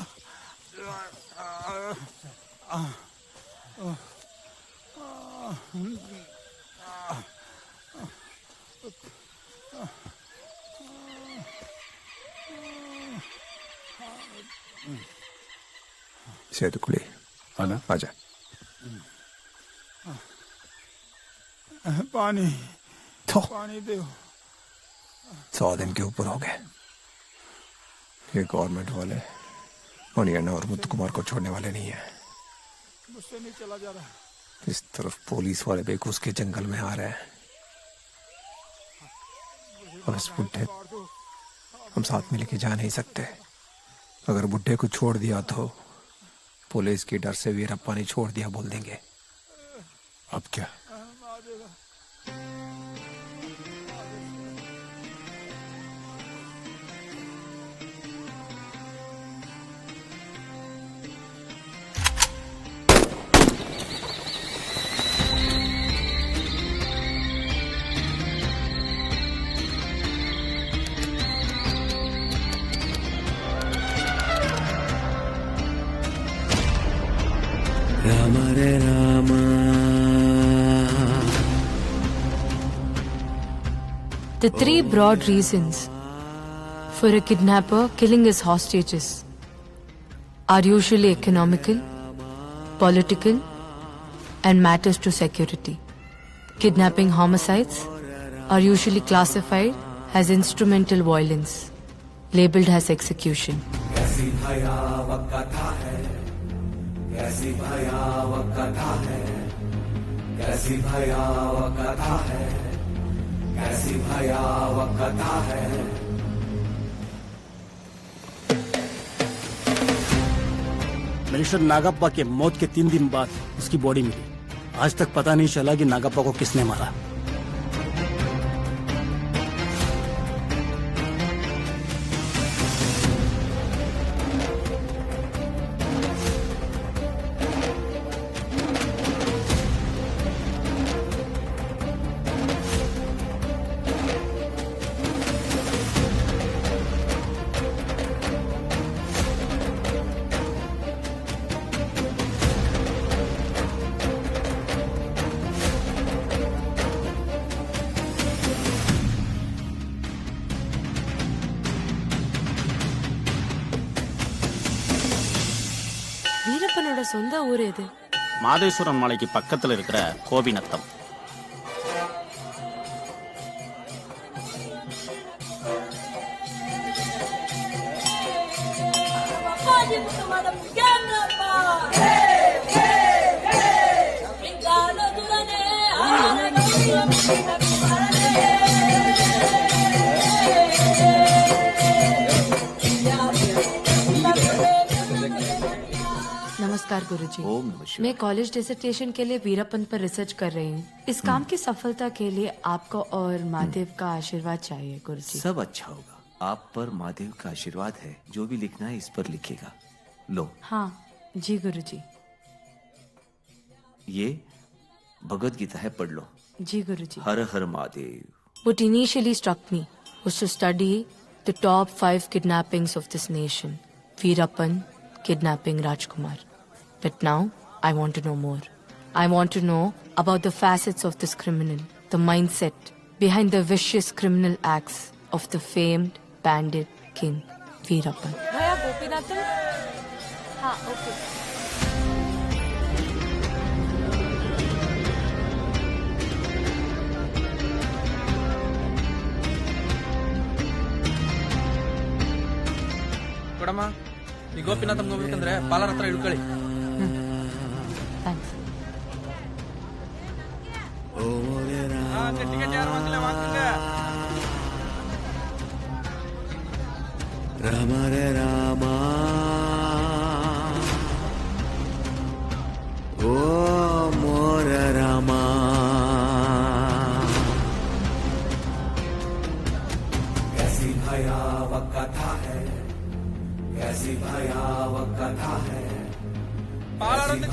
सेतुकुली आना, आजा. पानी तो पानी दो. 100 दिन के ऊपर हो गए. ये गवर्नमेंट वाले मणियन्ना और मुत्तु कुमार को छोड़ने वाले नहीं है. मुझसे नहीं चला जा रहा. इस तरफ पुलिस वाले बेघुस के जंगल में आ रहे हैं और इस बुढ़े हम साथ में लेके जा नहीं सकते. अगर बुढ़े को छोड़ दिया तो पुलिस के डर से वीरप्पा ने छोड़ दिया बोल देंगे. अब क्या? The three broad reasons for a kidnapper killing his hostages are usually economical, political, and matters to security. Kidnapping homicides are usually classified as instrumental violence, labeled as execution. कैसी भयावह कथा है, कैसी भयावह कथा है, कैसी भयावह कथा है, कैसी भयावह कथा है। मिनिस्टर नागप्पा के मौत के 3 दिन बाद उसकी बॉडी मिली। आज तक पता नहीं चला कि नागप्पा को किसने मारा। வீரப்பனோட சொந்த ஊர் எது? மாதேஸ்வரன் மலைக்கு பக்கத்துல இருக்கிற கோபிநத்தம். नमस्कार गुरुजी। मैं कॉलेज डिसर्टेशन के लिए वीरप्पन पर रिसर्च कर रही हूँ। इस काम की सफलता के लिए आपका और महादेव का आशीर्वाद चाहिए गुरुजी। सब अच्छा होगा। आप पर महादेव का आशीर्वाद है। जो भी लिखना है इस पर लिखेगा। लो। हाँ जी गुरुजी। ये भगवद गीता है, पढ़ लो। जी गुरुजी। हर हर Mahadev. What initially struck me was to study the top 5 kidnappings of this nation. Veerappan kidnapping Rajkumar. But now I want to know more. I want to know about the facets of this criminal, the mindset behind the vicious criminal acts of the famed bandit king Veerappan. भैया गोपीनाथन। हाँ okay. ಕೊಡಮ್ಮ ಈ ಗೋಪಿನಾಥ್ ಹೋಗ್ಬೇಕಂದ್ರೆ ಪಾಲರ್ ಹತ್ರ ಇಳ್ಕೊಳ್ಳಿ. Ticket ಯಾರು ವಾಂಗಿಲ್ಲ. ರಾಮ ರೇ ರಾಮ ಓ ಮೋರ ರಾಮ कैसी भयावह कथा है, कैसी भयावह कथा है, पालर इरंग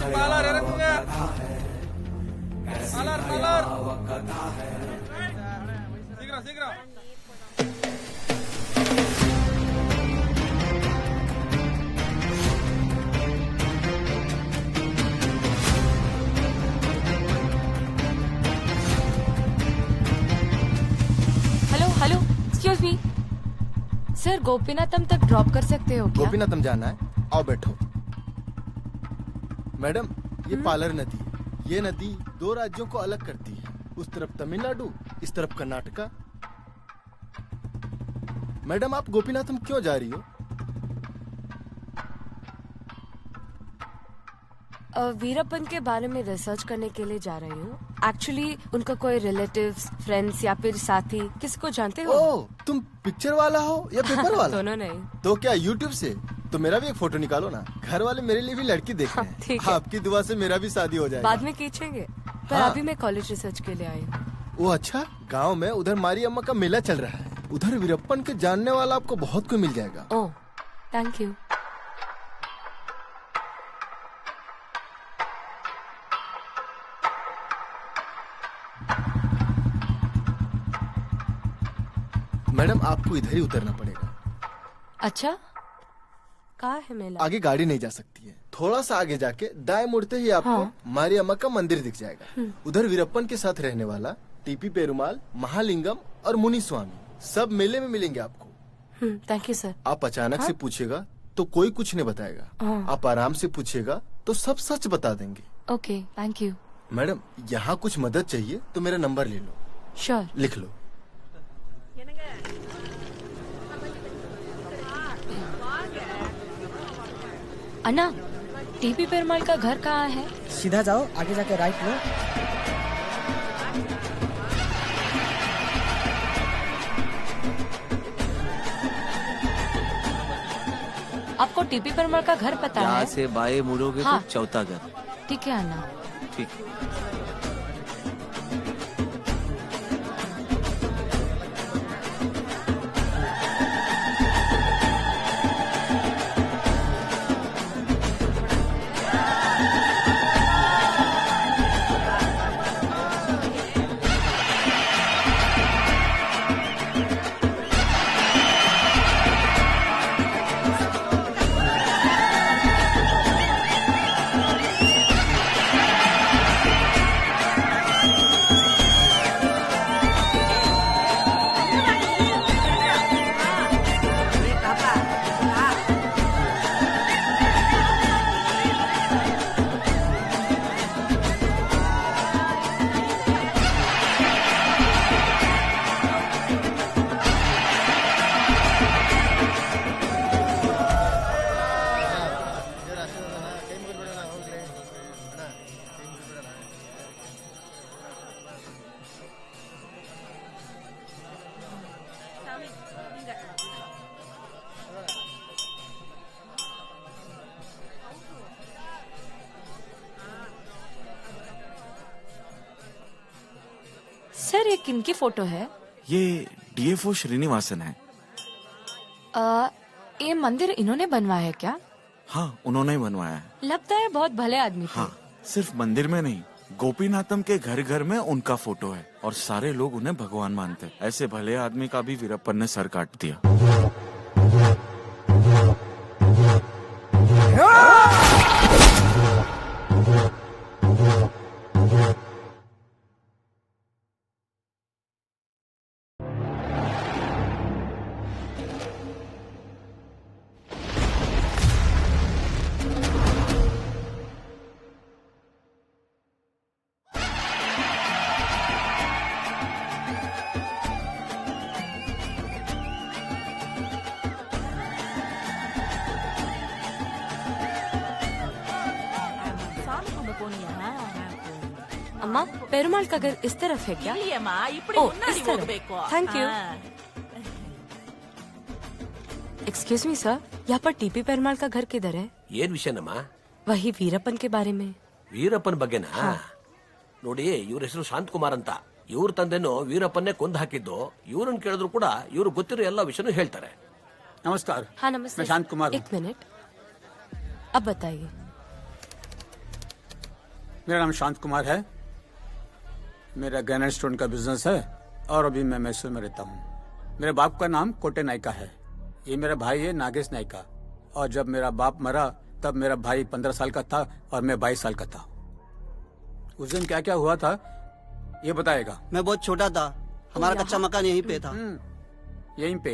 कैसी पालर भयावह कथा है। शीघ्र शीघ्र हेलो एक्सक्यूज मी सर, गोपीनाथम तक ड्रॉप कर सकते हो क्या? गोपीनाथम जाना है? आओ बैठो। मैडम ये पालर नदी है। ये नदी 2 राज्यों को अलग करती है। उस तरफ तमिलनाडु, इस तरफ कर्नाटका। मैडम आप गोपीनाथम क्यों जा रही हो? वीरप्पन के बारे में रिसर्च करने के लिए जा रही हूँ। एक्चुअली उनका कोई रिलेटिव्स, फ्रेंड्स या फिर साथी किसी को जानते हो? ओह, तुम पिक्चर वाला हो या पेपर वाला? दोनों नहीं। तो क्या यूट्यूब से? तो मेरा भी एक फोटो निकालो ना। घर वाले मेरे लिए भी लड़की देख रहे हैं। ठीक है। आपकी दुआ से मेरा भी शादी हो जाएगा। बाद में खींचेंगे। पर हाँ। अभी मैं कॉलेज रिसर्च के लिए आई हूँ। वो अच्छा, गांव में उधर मारी अम्मा का मेला चल रहा है। उधर वीरप्पन के जानने वाला आपको बहुत कोई मिल जाएगा। ओह, थैंक यू। मैडम आपको इधर ही उतरना पड़ेगा। अच्छा, कहाँ है मेला? आगे गाड़ी नहीं जा सकती है। थोड़ा सा आगे जाके दाएं मुड़ते ही आपको मारियम्मा का मंदिर दिख जाएगा। उधर वीरप्पन के साथ रहने वाला टीपी पेरुमाल, महालिंगम और मुनि स्वामी सब मेले में मिलेंगे आपको। Thank you sir. आप अचानक से पूछेगा तो कोई कुछ नहीं बताएगा। आप आराम से पूछेगा तो सब सच बता देंगे। Okay, thank you. मैडम, यहाँ कुछ मदद चाहिए तो मेरा नंबर ले लो। श्योर। लिख लो। अन्ना, टीपी पेरुमाल का घर कहाँ है? सीधा जाओ, आगे जाके राइट लो। आपको टीपी पेरुमाल का घर पता है? यहाँ से बाएं मुड़ोगे तो चौथा घर। ठीक है अन्ना। ठीक। सर, ये किनकी फोटो है? ये डीएफओ श्रीनिवासन है। ये मंदिर इन्होंने बनवाया है क्या? हाँ, उन्होंने ही बनवाया है। लगता है बहुत भले आदमी थे। हाँ, सिर्फ मंदिर में नहीं, गोपीनाथम के घर घर में उनका फोटो है और सारे लोग उन्हें भगवान मानते हैं। ऐसे भले आदमी का भी वीरप्पन ने सर काट दिया। अम्मा, पेरुमाल का घर इस तरफ है क्या? इस तरफ। Thank you. Excuse me sir, यहाँ पर टीपी पेरुमाल का घर किधर है? ಏನ್ ವಿಷಯನಮ್ಮ? वही वीरप्पन के बारे में। ವೀರಪ್ಪನ್ ಬಗ್ಗೆನಾ? ನೋಡಿ, ಇವ್ರ ಹೆಸರು ಶಾಂತಕುಮಾರ್ ಅಂತ. ಇವ್ರ ತಂದೆನೋ ವೀರಪ್ಪನ್ನೇ ಕೊಂದು ಹಾಕಿದ್ದು. ಇವ್ರನ್ನ ಕೇಳಿದ್ರು ಕೂಡ ಇವ್ರು ಗೊತ್ತಿರೋ ಎಲ್ಲ ವಿಷಯನೂ ಹೇಳ್ತಾರೆ. नमस्कार। हाँ नमस्ते। मैं शांत कुमार हूँ। एक मिनट, अब बताइए। मेरा नाम शांत कुमार है। मेरा ग्रेनाइट स्टोन का बिजनेस है और अभी मैं मैसूर में रहता हूँ। मेरे बाप का नाम कोटे नायका है। ये मेरा भाई है नागेश नायका। और जब मेरा बाप मरा तब मेरा भाई 15 साल का था और मैं 22 साल का था। उस दिन क्या क्या हुआ था ये बताएगा। मैं बहुत छोटा था, हमारा कच्चा मकान यहीं पे था। यहीं पे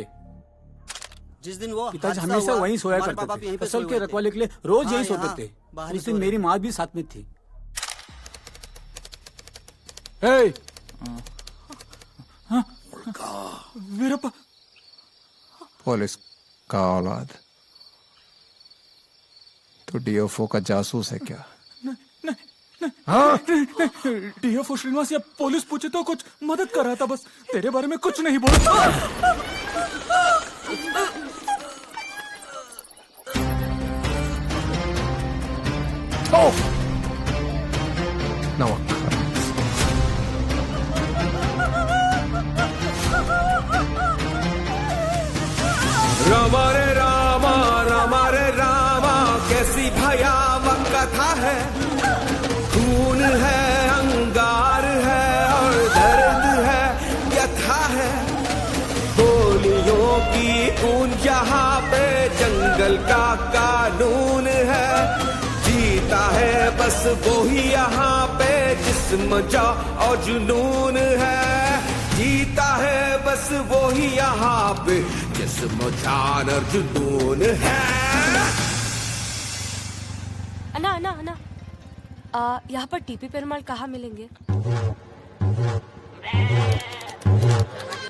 जिस दिन वो पिताजी हमेशा वहीं सोया करते थे। फसल के रखवाले के लिए रोज यहीं सोते थे। उस दिन मेरी माँ भी साथ में थी। वीरप्पा पुलिस का औलाद तो डीएफओ का जासूस है क्या? डीएफओ श्रीनिवास या पुलिस पूछे तो कुछ मदद कर रहा था, बस तेरे बारे में कुछ नहीं बोला। नमक रामा रे रामा, रामा रे रामा, कैसी भयावह कथा है। खून है, अंगार है और दर्द है, व्यथा है। गोलियों की गूंज यहाँ पे जंगल का कानून है। बस वो ही यहाँ पे जिस्म जा और जुनून है, जीता है बस वो ही यहाँ पे जिस्म जान और जुनून है। अन्ना अन्ना अन्ना, यहाँ पर टीपी पेरुमाल कहाँ मिलेंगे?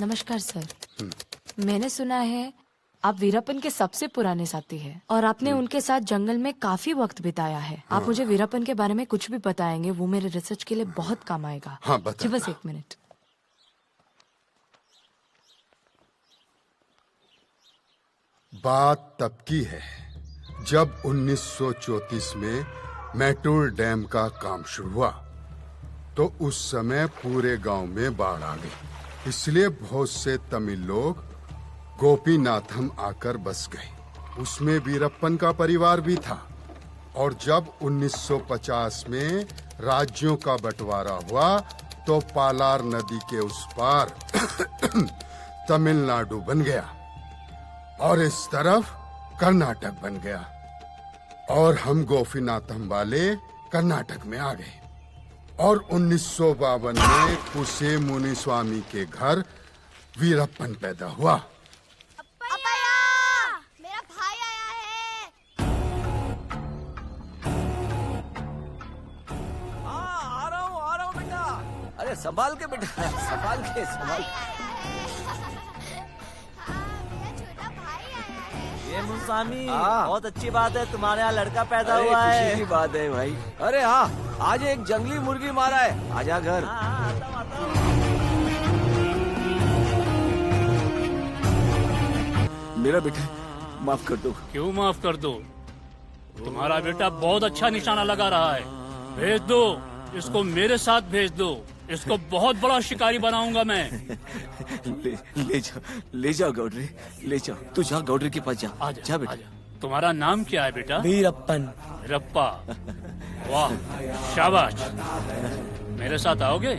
नमस्कार सर, मैंने सुना है आप वीरप्पन के सबसे पुराने साथी हैं और आपने उनके साथ जंगल में काफी वक्त बिताया है। आप मुझे वीरप्पन के बारे में कुछ भी बताएंगे, वो मेरे रिसर्च के लिए बहुत काम आएगा। हाँ, बता। जी बस 1 मिनट। बात तब की है जब 1934 में मैटूर डैम का काम शुरू हुआ, तो उस समय पूरे गांव में बाढ़ आ गई। इसलिए बहुत से तमिल लोग गोपीनाथम आकर बस गए। उसमें वीरप्पन का परिवार भी था। और जब 1950 में राज्यों का बंटवारा हुआ तो पालार नदी के उस पार तमिलनाडु बन गया और इस तरफ कर्नाटक बन गया और हम गोपीनाथम वाले कर्नाटक में आ गए। और 1952 में कुसे मुनिस्वामी के घर वीरप्पन पैदा हुआ। मेरा भाई आया है। आ रहा हूँ बेटा। अरे संभाल के बेटा, संभाल के। ये मुंसामी, बहुत अच्छी बात है, तुम्हारे यहाँ लड़का पैदा हुआ है। खुशी की बात है भाई। अरे हाँ, आज एक जंगली मुर्गी मारा है, आजा घर। मेरा बेटा माफ कर दो। क्यों माफ कर दो? तुम्हारा बेटा बहुत अच्छा निशाना लगा रहा है। भेज दो इसको, मेरे साथ भेज दो। इसको बहुत बड़ा शिकारी बनाऊंगा मैं। ले जाओ गौडरे, ले जाओ। तू जा गौडरे के पास जा। जा बेटा। तुम्हारा नाम क्या है बेटा? वीरप्पन। वीरप्पा, वाह शाबाश। मेरे साथ आओगे?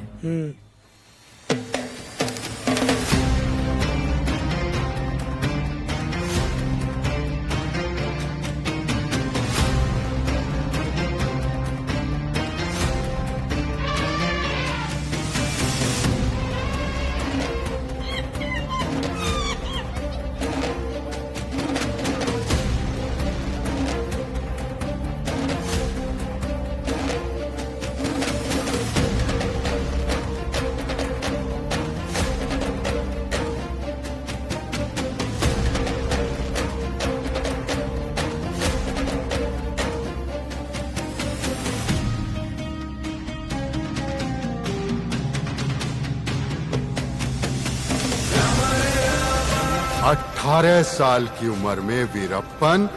अठारह साल की उम्र में वीरप्पन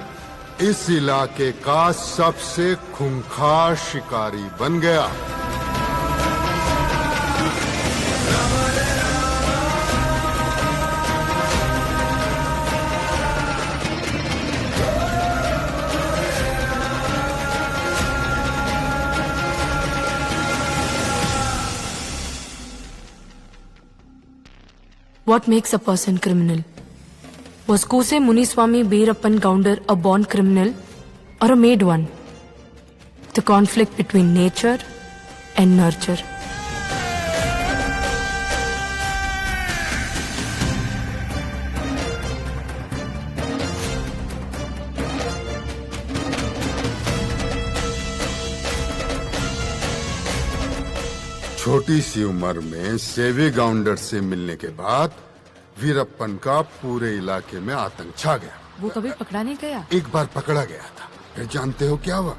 इस इलाके का सबसे खूंखार शिकारी बन गया। What makes a person criminal? Was Kuse Muniswamy Veerappan Gounder a born criminal or a made one? The conflict between nature and nurture. छोटी सी उम्र में सेवी गाउंडर से मिलने के बाद वीरप्पन का पूरे इलाके में आतंक छा गया। वो कभी पकड़ा नहीं गया? एक बार पकड़ा गया था, फिर जानते हो क्या हुआ?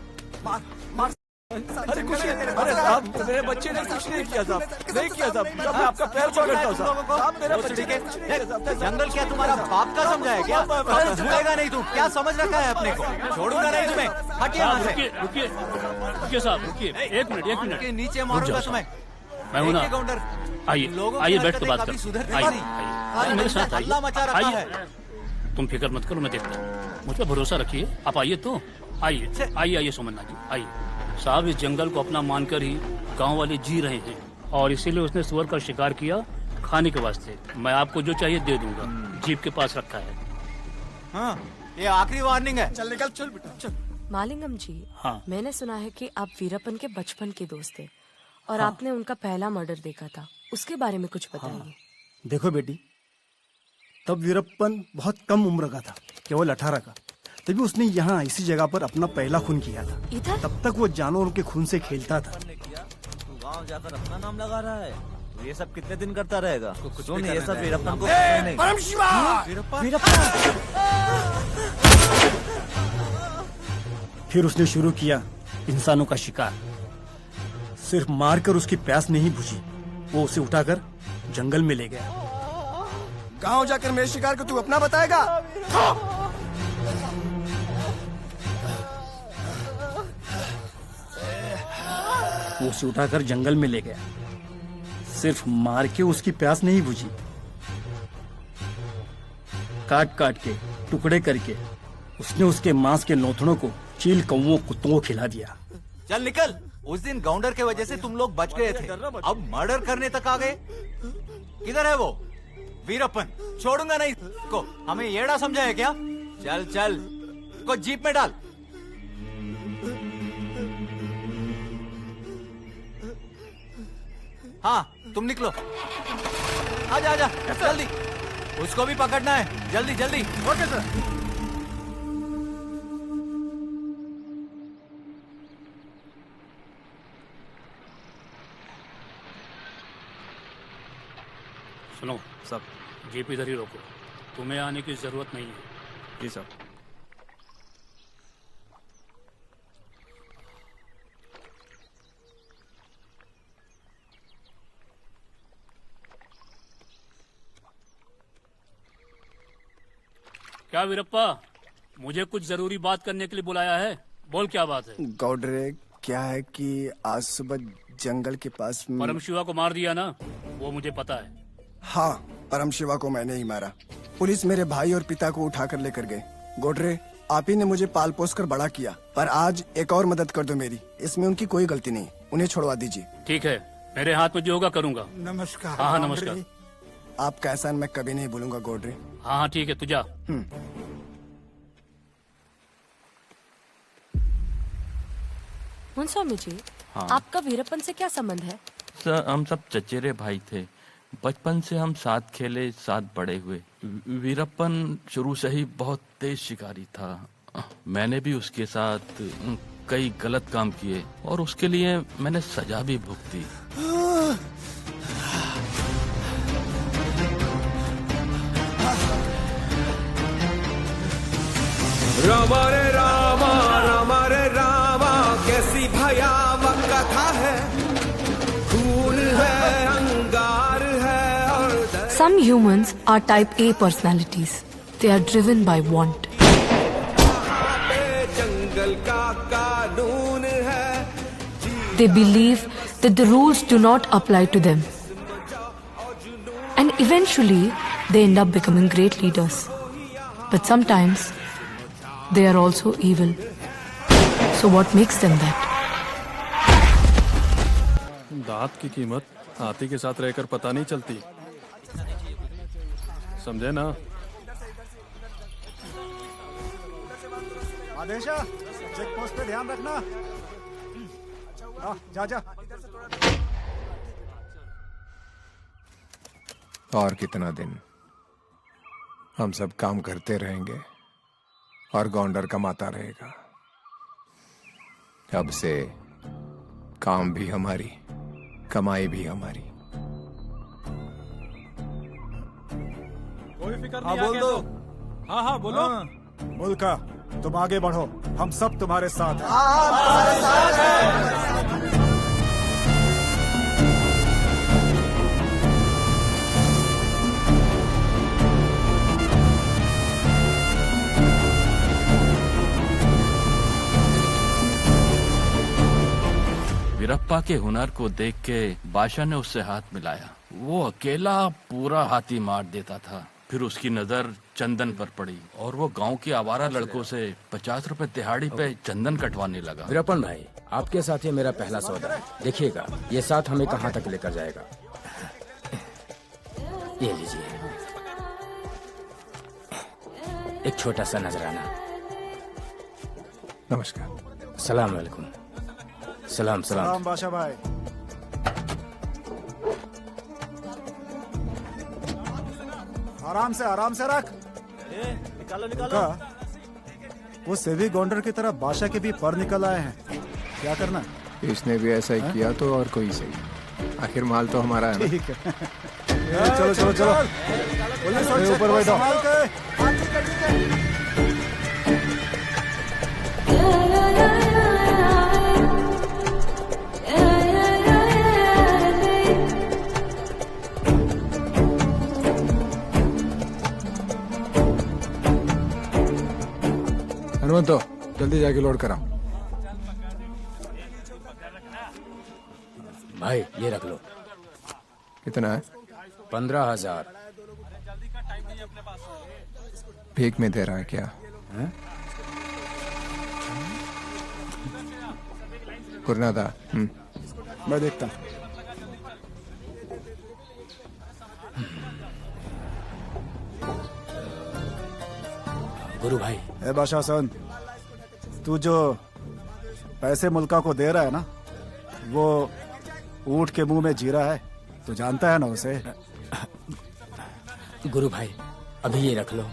अरे कुछ अरे साहब, मेरे बच्चे ने कुछ नहीं किया साहब, नहीं किया साहब। मैं आपका पैर पकड़ता हूँ साहब, मेरे बच्चे के जंगल क्या तुम्हारा बाप का समझा है क्या? झुकेगा नहीं तू, क्या समझ रखा है अपने को? छोड़ूंगा नहीं तुम्हें, हटिए यहाँ से। रुकिए साहब, रुकिए। एक मिनट। नीचे मारूंगा तुम्हें। मैं हूं ना। आइए बैठ के बात कर। आइए मेरे साथ आइए। तुम फिक्र मत करो, मैं देखता हूँ। मुझ पर भरोसा रखिए। आप आइए तो। आइए सोमन्ना जी, आइए। साहब, इस जंगल को अपना मानकर ही गांव वाले जी रहे हैं और इसीलिए उसने सुअर का शिकार किया खाने के वास्ते। मैं आपको जो चाहिए दे दूंगा, जीप के पास रखा है। हाँ, ये आखिरी वार्निंग है। चल निकल, चल बेटा चल। महालिंगम जी, हाँ। मैंने सुना है कि आप वीरप्पन के बचपन के दोस्त थे और आपने उनका पहला मर्डर देखा था। उसके बारे में कुछ बताइए। देखो बेटी, तब वीरप्पन बहुत कम उम्र का था, केवल 18 का। तभी उसने यहाँ इसी जगह पर अपना पहला खून किया था। इधर? तब तक वो जानवरों के खून से खेलता था। तू गांव जाकर अपना नाम लगा रहा है। तो ये सब कितने दिन करता रहेगा? सुन, ये सब वीरप्पन को ए, परम शिवा! फिर उसने शुरू किया इंसानों का शिकार। सिर्फ मारकर उसकी प्यास नहीं बुझी, वो उसे उठाकर जंगल में ले गया। गांव जाकर मेरे शिकार को तू अपना बताएगा? वो उसे उठाकर जंगल में ले गया। सिर्फ मार के उसकी प्यास नहीं बुझी, काट काट के टुकड़े करके उसने उसके मांस के नौथनों को चील कौओं कुत्तों को खिला दिया। चल निकल। उस दिन गाउंडर के वजह से तुम लोग बच गए थे, अब मर्डर करने तक आ गए। किधर है वो वीरप्पन? छोड़ूंगा नहीं को। हमें येड़ा समझा है क्या? चल चल, को जीप में डाल। हाँ, तुम निकलो। आजा आजा, जल्दी। उसको भी पकड़ना है, जल्दी जल्दी। Okay sir. सुनो सब, जीप इधर ही रोको। तुम्हें आने की जरूरत नहीं है। जी सर। क्या वीरप्पा, मुझे कुछ जरूरी बात करने के लिए बुलाया है? बोल, क्या बात है? गौडरे, क्या है कि आज सुबह जंगल के पास परम शिवा को मार दिया ना, वो मुझे पता है। हाँ, परम शिवा को मैंने ही मारा। पुलिस मेरे भाई और पिता को उठाकर लेकर गए। गोडरे, आप ही ने मुझे पाल पोस कर बड़ा किया, पर आज एक और मदद कर दो मेरी। इसमें उनकी कोई गलती नहीं, उन्हें छोड़वा दीजिए। ठीक है, मेरे हाथ में जो होगा करूंगा। नमस्कार। हाँ नमस्कार। आपका एहसान मैं कभी नहीं भूलूंगा गोडरे। हाँ हाँ ठीक है, तू जा। मुंस्वामी जी, हाँ। आपका वीरप्पन से क्या संबंध है? सर, हम सब चचेरे भाई थे। बचपन से हम साथ खेले, साथ बड़े हुए। वीरप्पन शुरू से ही बहुत तेज शिकारी था। मैंने भी उसके साथ कई गलत काम किए और उसके लिए मैंने सजा भी भुगती। रामा रे रामा, रामा रे रामा, कैसी भयावह कथा है। खून है, अंगार है और Some humans are type A personalities. They are driven by want. जंगल का कानून है। They believe that the rules do not apply to them. And eventually, they end up becoming great leaders. But sometimes, they are also evil. So what makes them that? दांत की कीमत हाथी के साथ रहकर पता नहीं चलती, समझे ना? आदेशा, चेक पोस्ट पे ध्यान रखना। जा जा। और कितना दिन हम सब काम करते रहेंगे और गौंडर कमाता रहेगा। अब से काम भी हमारी, कमाई भी हमारी। कोई फिक्र हाँ, नहीं। बोल दो। हाँ हाँ बोलो। मुल्का, तुम आगे बढ़ो, हम सब तुम्हारे साथ हैं। वीरप्पा के हुनर को देख के बादशाह ने उससे हाथ मिलाया। वो अकेला पूरा हाथी मार देता था। फिर उसकी नजर चंदन पर पड़ी और वो गांव के आवारा लड़कों से 50 रुपए दिहाड़ी पे चंदन कटवाने लगा। वीरप्पन भाई, आपके साथ ये मेरा पहला सौदा है। देखिएगा ये साथ हमें कहाँ तक लेकर जाएगा। ये लीजिए, एक छोटा सा नजराना। नमस्कार। सलाम वालेकुम। सलाम सलाम। सलाम बादशाह भाई। आराम से रख। निकालो निकालो। का, वो सेवी गोंडर की तरह बादशाह के भी पर निकल आए हैं, क्या करना? इसने भी ऐसा ही किया तो और कोई सही, आखिर माल तो हमारा है ना। ठीक है। चलो चलो चलो, ऊपर बैठो। हनुमंतो, जल्दी जाके लोड कराओ। भाई ये रख लो। कितना है? 15,000। भीख में दे रहा है क्या? गुरनादा। मैं देखता हूँ। गुरु भाई। ए बादशाह सन, तू जो पैसे मुल्का को दे रहा है ना, वो ऊंट के मुंह में जीरा है, तू जानता है ना उसे? गुरु भाई अभी ये रख लो,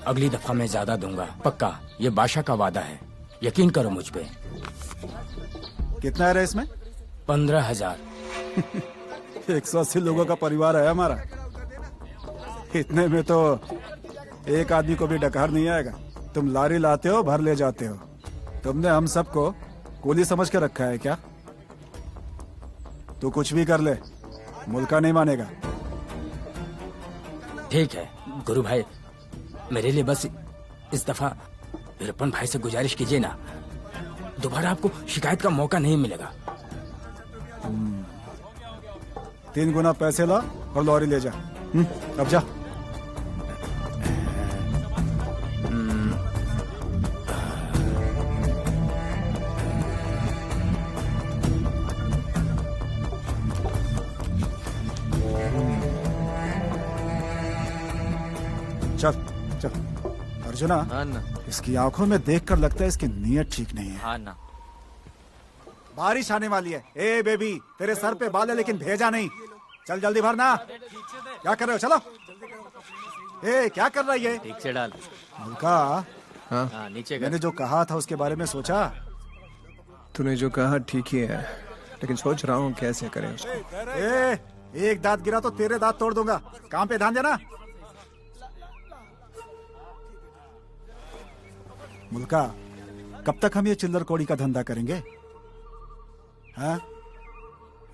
अगली दफा मैं ज्यादा दूंगा, पक्का। ये बादशाह का वादा है, यकीन करो मुझ पे। कितना है रे इसमें? 15,000। 180 लोगों का परिवार है हमारा, इतने में तो एक आदमी को भी डकार नहीं आएगा। तुम लारी लाते हो, भर ले जाते हो। तुमने हम सबको कुली समझ के रखा है क्या? तू कुछ भी कर ले, मुल्का नहीं मानेगा। ठीक है गुरु भाई, मेरे लिए बस इस दफा वीरप्पन भाई से गुजारिश कीजिए ना, दोबारा आपको शिकायत का मौका नहीं मिलेगा। 3 गुना पैसे ला और लॉरी ले जा। अब जा। चल चल। अर्जुना, इसकी आंखों में देखकर लगता है इसकी नीयत ठीक नहीं है। हाँ ना। बारिश आने वाली है। ए बेबी, तेरे सर पे बाल है लेकिन भेजा नहीं। चल जल्दी भरना। क्या कर रहे हो? चलो। ए क्या कर रही है? ठीक से डाल। मुल्का, हाँ नीचे मैंने जो कहा था उसके बारे में सोचा? तूने जो कहा ठीक ही है, लेकिन सोच रहा हूँ कैसे करें उसको। एक दांत गिरा तो तेरे दांत तोड़ दूंगा। काम पे ध्यान देना। मुल्का, कब तक हम ये चिल्लर कौड़ी का धंधा करेंगे? हाँ?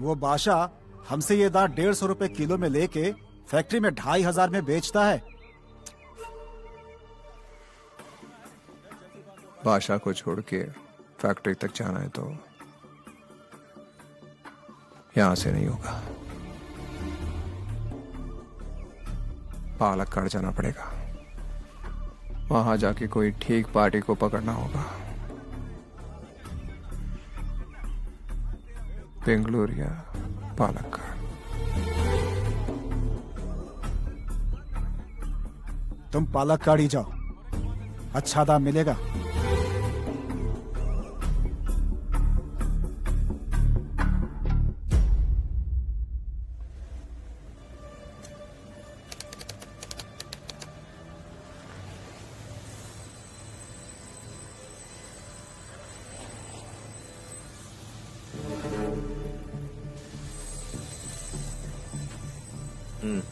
वो बादशाह हमसे ये दांत 150 रुपए किलो में लेके फैक्ट्री में 2,500 में बेचता है। बादशाह को छोड़ के फैक्ट्री तक जाना है तो यहां से नहीं होगा, पालक्कड़ जाना पड़ेगा। वहां जाके कोई ठीक पार्टी को पकड़ना होगा। बेंगलुरु या पालक्कड़। तुम पालक्कड़ ही जाओ, अच्छा दाम मिलेगा।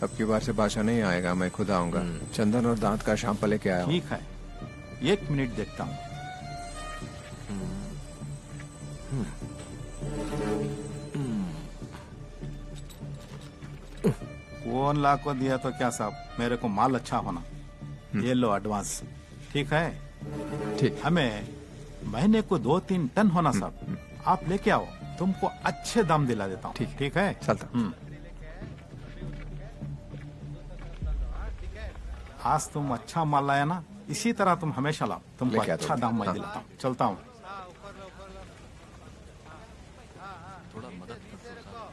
अब की बार से बादशाह नहीं आएगा, मैं खुद आऊंगा। चंदन और दांत का शैंपल लेके आया हूं। ठीक है, 1 मिनट देखता हूँ। कौन लाख को दिया तो क्या साहब, मेरे को माल अच्छा होना। ये लो एडवांस। ठीक है? ठीक। हमें महीने को 2-3 टन होना साहब। आप लेके आओ, तुमको अच्छे दाम दिला देता हूँ। ठीक है? चलता। आज तुम अच्छा माल लाया ना, इसी तरह तुम हमेशा लाओ, तुमको अच्छा दाम मैं दिलाता हूँ। चलता हूँ। थोड़ा मदद कर दो साहब।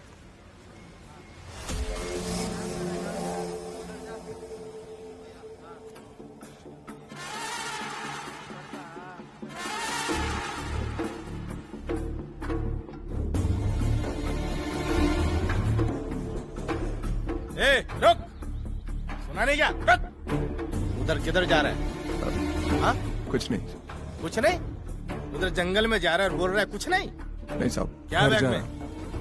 ए, रुक। सुना नहीं क्या? रुक। उधर किधर जा रहा है? हाँ? कुछ नहीं। कुछ नहीं? उधर जंगल में जा रहा है और बोल रहा है कुछ नहीं? नहीं साहब। क्या बैग में?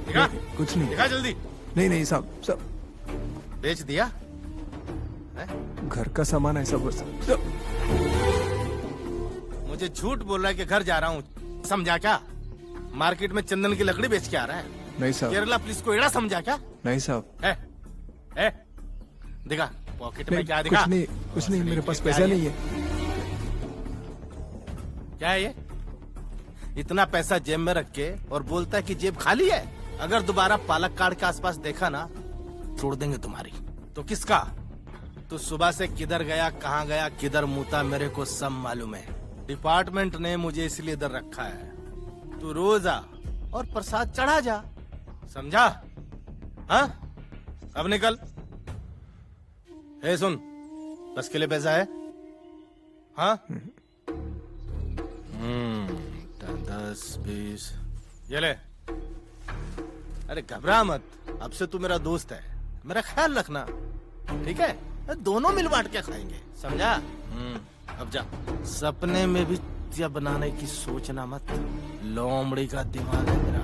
दिखा। कुछ नहीं। दिखा जल्दी। नहीं साहब, सब बेच दिया? घर का सामान है सब। मुझे झूठ बोल रहा है कि घर जा रहा हूँ, समझा क्या? मार्केट में चंदन की लकड़ी बेच के आ रहा है। नहीं साहब। केरला पुलिस को एड़ा समझा क्या? नहीं साहब। दिखा पॉकेट में क्या दिखा? कुछ नहीं मेरे पास पैसा नहीं है। क्या है ये? इतना पैसा जेब में रख के और बोलता है कि जेब खाली है। अगर दोबारा पालक काट के आसपास देखा ना, छोड़ देंगे तुम्हारी। तो किसका? तू सुबह से किधर गया, कहाँ गया, किधर मुता, मेरे को सब मालूम है। डिपार्टमेंट ने मुझे इसलिए इधर रखा है। तू रोज आ और प्रसाद चढ़ा जा, समझा? हाँ? अब निकल। सुन, बस के लिए पैसा है? हाँ? 10, 20 ये ले। अरे घबरा मत, अब से तू मेरा दोस्त है, मेरा ख्याल रखना, ठीक है? दोनों मिल बांट के खाएंगे, समझा? अब जा। सपने में भी चिया बनाने की सोचना मत, लोमड़ी का दिमाग है मेरा।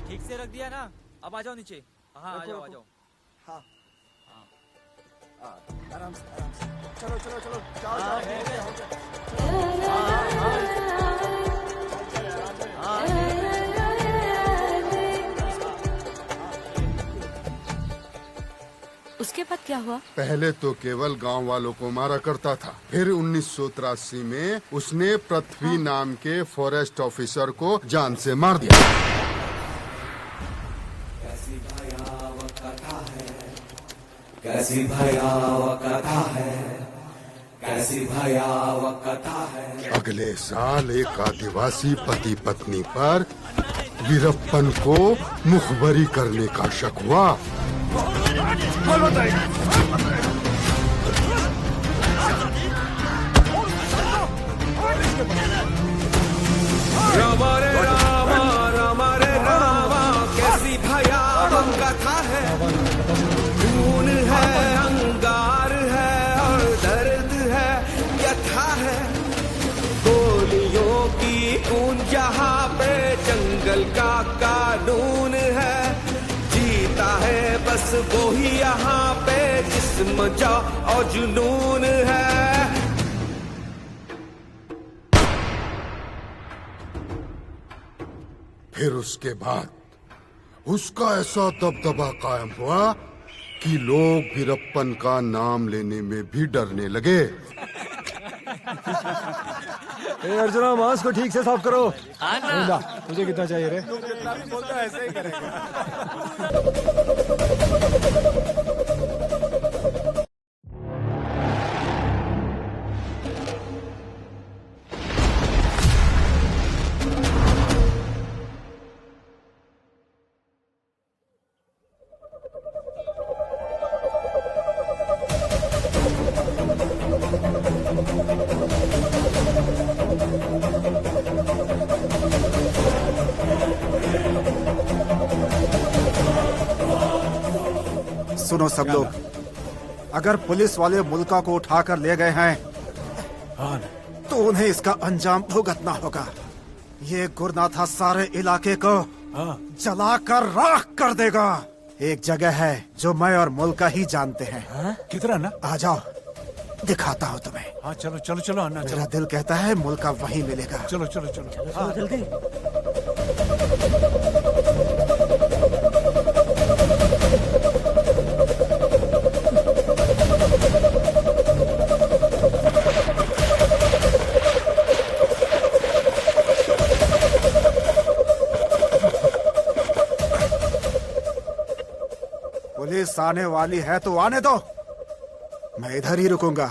ठीक से रख दिया ना? अब आ जाओ नीचे। हाँ आ जाओ, आ जाओ। हाँ आराम से आराम से। चलो चलो चलो जाओ उसके बाद क्या हुआ? पहले तो केवल गांव वालों को मारा करता था, फिर 1983 में उसने पृथ्वी नाम के फॉरेस्ट ऑफिसर को जान से मार दिया। कैसी भयावह कथा है, कैसी भयावह कथा है। अगले साल एक आदिवासी पति पत्नी पर वीरप्पन को मुखबरी करने का शक हुआ। रामा रे रामा, रामा रे रामा, कैसी भयावह कथा है। खून है, अंगार है और दर्द है, व्यथा है। गोलियों की गूंज यहाँ पे जंगल का कानून है। जीता है बस वो ही यहाँ पे जिस्म जा और जुनून है। फिर उसके बाद उसका ऐसा दबदबा कायम हुआ कि लोग वीरप्पन का नाम लेने में भी डरने लगे। अर्जुना, मांस को ठीक से साफ करो। ना। तुझे कितना चाहिए रे? जितना भी बोलता है ऐसे ही करेगा। सुनो सब लोग, अगर पुलिस वाले मुल्का को उठाकर ले गए हैं तो उन्हें इसका अंजाम भुगतना होगा। ये गुरनाथा सारे इलाके को जलाकर राख कर देगा। एक जगह है जो मैं और मुल्का ही जानते हैं। किधर है ना? आ जाओ, दिखाता हूँ तुम्हें। हाँ चलो चलो चलो अन्ना, मेरा दिल कहता है मुल्का वहीं मिलेगा। चलो चलो चलो, हाँ जल्दी। पुलिस आने वाली है तो आने दो, मैं इधर ही रुकूंगा।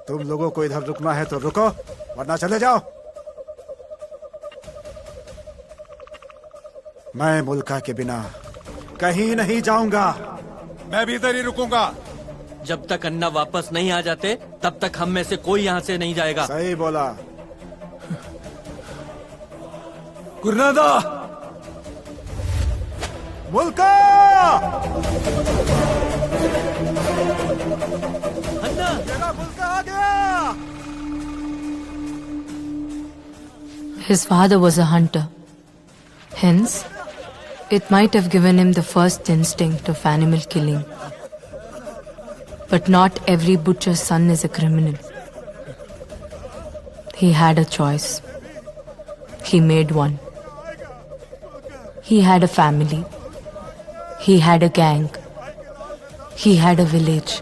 तुम लोगों को इधर रुकना है तो रुको, वरना चले जाओ। मैं मुल्का के बिना कहीं नहीं जाऊंगा। मैं भी इधर ही रुकूंगा। जब तक अन्ना वापस नहीं आ जाते तब तक हम में से कोई यहाँ से नहीं जाएगा। सही बोला। गुरनादा मुल्का मेरा मुल्का आ गया। His father was a hunter. Hence, it might have given him the first instinct of animal killing. But not every butcher's son is a criminal. He had a choice. He made one. He had a family. He had a gang. He had a village.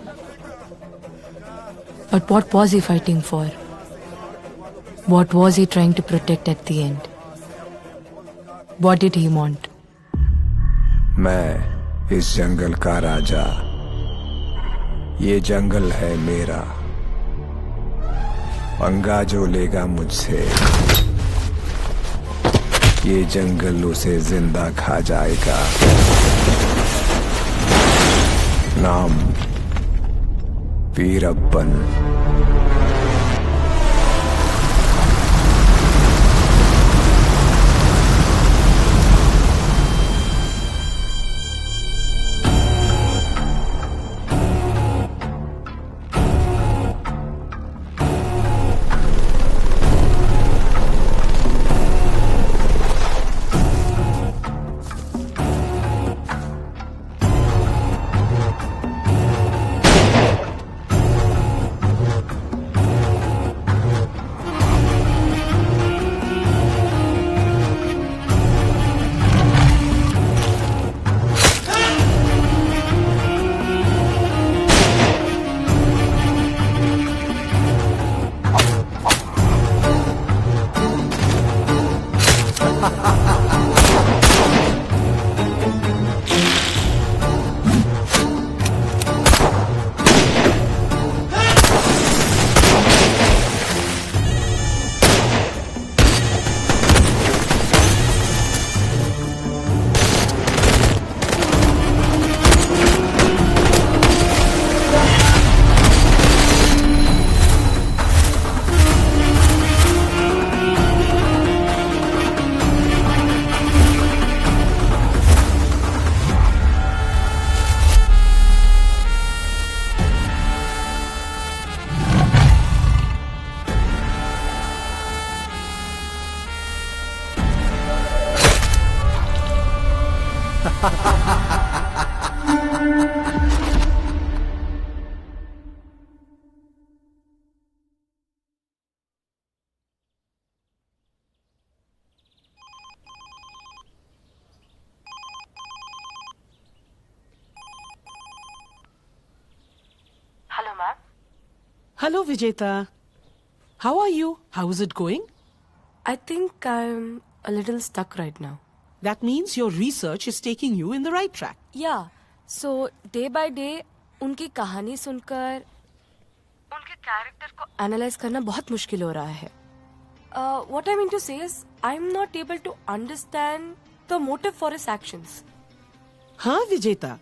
But what was he fighting for? What was he trying to protect at the end? What did he want? मैं इस जंगल का राजा, ये जंगल है मेरा। पंगा जो लेगा मुझसे, ये जंगल उसे जिंदा खा जाएगा। नाम Veerappan. Hello, ma'am. Hello, Vijeta. How are you? How is it going? I think I'm a little stuck right now. That means your research is taking you in the right track. Yeah. So day by day, उनकी कहानी सुनकर उनके character को analyse करना बहुत मुश्किल हो रहा है. What I mean to say is, I'm not able to understand the motive for his actions. Huh, Vijeta?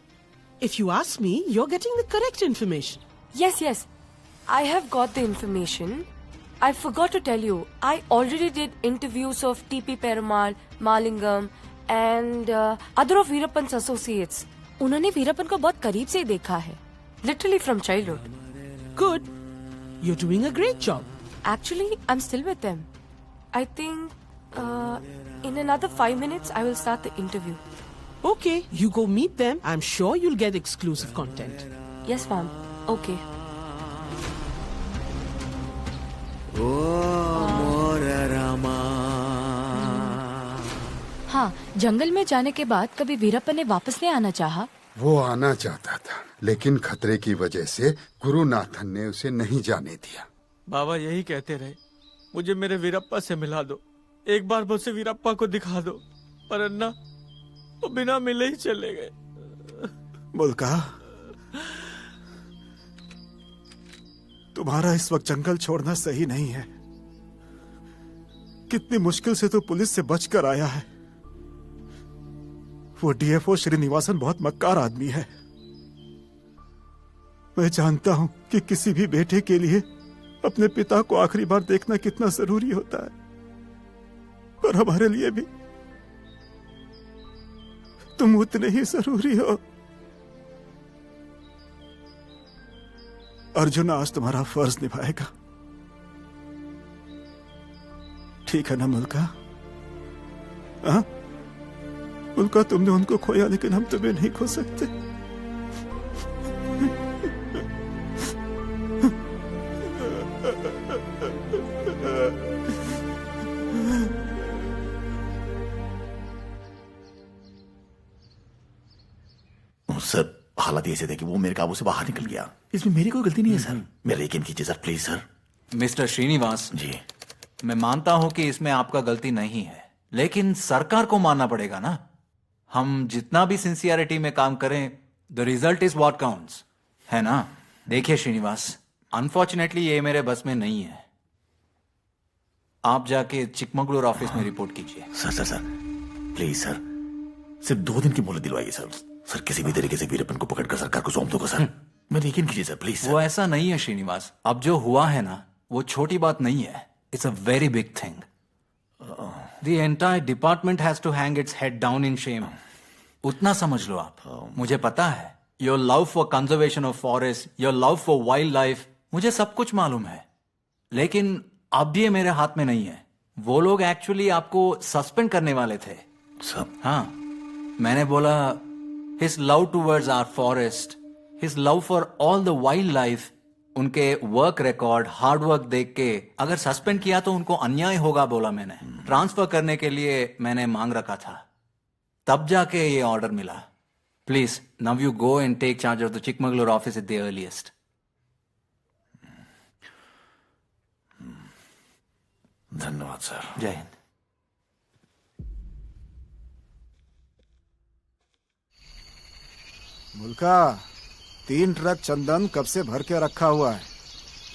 If you ask me, you're getting the correct information. Yes. I have got the information. I forgot to tell you, I already did interviews of T.P. Perumal, Malingam and other of Veerappan's associates. उन्होंने वीरप्पन को बहुत करीब से ही देखा है. Literally from childhood. Good. You're doing a great job. Actually, I'm still with them. I think in another 5 minutes, I will start the interview. Okay, you go meet them. I'm sure you'll get exclusive content. Yes, ma'am. Okay. हाँ, जंगल में जाने के बाद कभी वीरप्पन ने वापस नहीं आना चाहा? वो आना चाहता था, लेकिन खतरे की वजह से गुरुनाथन ने उसे नहीं जाने दिया। बाबा यही कहते रहे, मुझे मेरे वीरप्पा से मिला दो, एक बार मुझसे वीरप्पा को दिखा दो, पर अन्ना वो बिना मिले ही चले गए। मुल्का, तुम्हारा इस वक्त जंगल छोड़ना सही नहीं है। कितनी मुश्किल से तो पुलिस से बचकर आया है। वो डीएफओ श्रीनिवासन बहुत मक्कार आदमी है। मैं जानता हूं कि किसी भी बेटे के लिए अपने पिता को आखिरी बार देखना कितना जरूरी होता है, पर हमारे लिए भी तुम उतने ही जरूरी हो। अर्जुन आज तुम्हारा फर्ज निभाएगा, ठीक है ना मुल्का? हाँ मुल्का, तुमने उनको खोया लेकिन हम तुम्हें नहीं खो सकते। सर हालात ऐसे थे कि वो मेरे काबू से बाहर निकल गया। इसमें मेरी कोई गलती नहीं है सर। मेरा यकीन कीजिए sir, please sir. Mister Srinivas ji, मैं मानता हूं कि इसमें आपका गलती नहीं है, लेकिन सरकार को मानना पड़ेगा ना। हम जितना भी सिंसियरिटी में काम करें, the result is what counts, है ना? देखिए श्रीनिवास, अनफॉर्चुनेटली ये मेरे बस में नहीं है। आप जाके चिकमगलूर ऑफिस में रिपोर्ट कीजिए। Sir sir sir please sir, सिर्फ 2 दिन की मोहलत दिलवाइए सर। सर किसी भी तरीके से वीरप्पन को पकड़कर सरकार को सौंप दूंगा सर। मेरे यकीन कीजिए सर, प्लीज सर। वो ऐसा नहीं है श्रीनिवास, अब जो हुआ है ना वो छोटी बात नहीं है। It's a very big thing. The entire department has to hang its head down in shame. उतना समझ लो आप। मुझे पता है your love for conservation of forest, your love for wildlife, मुझे सब कुछ मालूम है, लेकिन अब ये मेरे हाथ में नहीं है। वो लोग एक्चुअली आपको सस्पेंड करने वाले थे सब। हाँ, मैंने बोला his love towards our forest, his love for all the wildlife, उनके वर्क रिकॉर्ड, हार्ड वर्क देख के अगर सस्पेंड किया तो उनको अन्याय होगा, बोला मैंने। ट्रांसफर करने के लिए मैंने मांग रखा था, तब जाके ये ऑर्डर मिला। Please now you go and take charge of the Chikmagalur office at the earliest. धन्यवाद सर। जय हिंद। मुल्का, 3 ट्रक चंदन कब से भर के रखा हुआ है।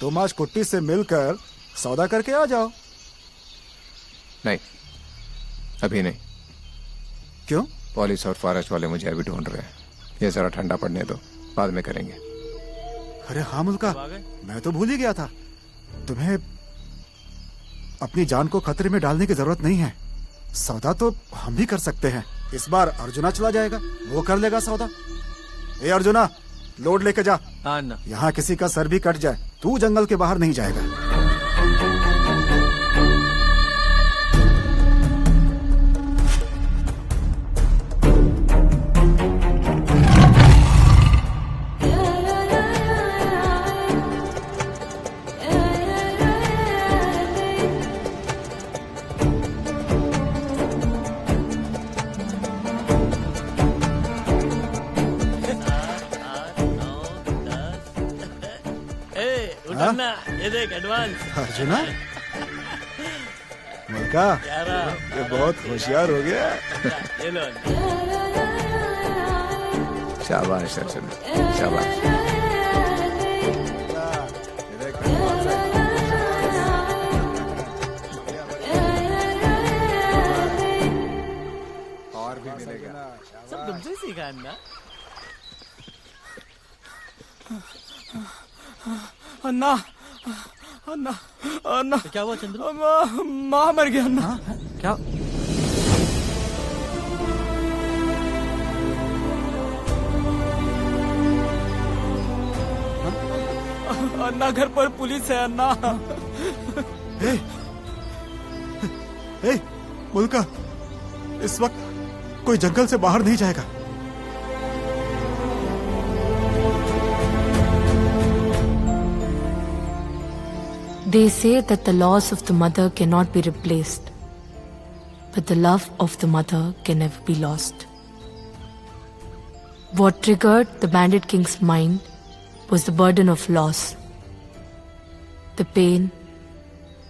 तुम आज कुट्टी से मिलकर सौदा करके आ जाओ। नहीं, अभी नहीं। क्यों? पुलिस और फॉरेस्ट वाले मुझे अभी ढूंढ रहे हैं। ये जरा ठंडा पड़ने दो, बाद में करेंगे। अरे हाँ मुल्का, मैं तो भूल ही गया था। तुम्हें अपनी जान को खतरे में डालने की जरूरत नहीं है। सौदा तो हम भी कर सकते हैं। इस बार अर्जुना चला जाएगा, वो कर लेगा सौदा। ए अर्जुना, लोड लेके जा। यहाँ किसी का सर भी कट जाए, तू जंगल के बाहर नहीं जाएगा। ये देख एडवांस। अर्जुना, मुल्का, ये बहुत होशियार हो गया। ये लो। शाबाश अर्जुना, शाबाश। और भी मिलेगा। सब तुमसे सीखा ना। अन्ना, अन्ना, अन्ना, क्या हुआ चंद्र? माँ मर गया अन्ना। क्या? अन्ना, घर पर पुलिस है अन्ना। ए, मुल्का, इस वक्त कोई जंगल से बाहर नहीं जाएगा। They say that the loss of the mother cannot be replaced, but the love of the mother can never be lost. What triggered the Bandit King's mind was the burden of loss, the pain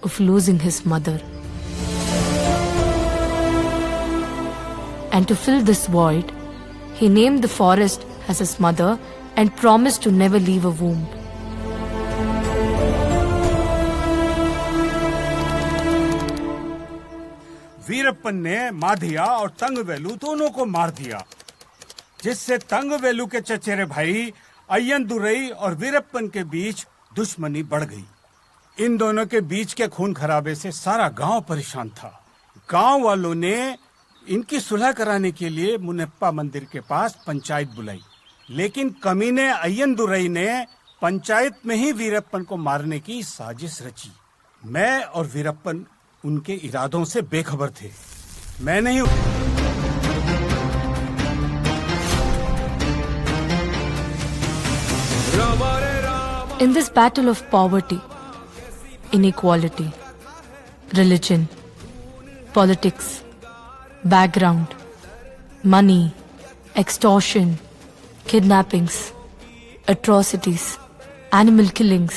of losing his mother. And to fill this void, he named the forest as his mother and promised to never leave a womb. Veerappan ने माधिया और तंगवेलु दोनों को मार दिया, जिससे तंगवेलु के चचेरे भाई अय्यनदुरई और वीरप्पन के बीच दुश्मनी बढ़ गई। इन दोनों के बीच के खून खराबे से सारा गांव परेशान था। गांव वालों ने इनकी सुलह कराने के लिए मुनप्पा मंदिर के पास पंचायत बुलाई, लेकिन कमीने अय्यंदुरई ने पंचायत में ही वीरप्पन को मारने की साजिश रची। मैं और वीरप्पन उनके इरादों से बेखबर थे। मैं नहीं। In this battle of poverty, inequality, religion, politics, background, money, extortion, kidnappings, atrocities, animal killings,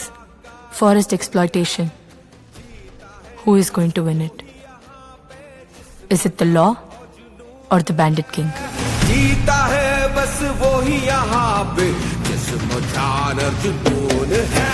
forest exploitation, who is going to win it? Is it the law or the bandit king? जीता है बस वो ही यहाँ पे जिसमें जान और जुनून है।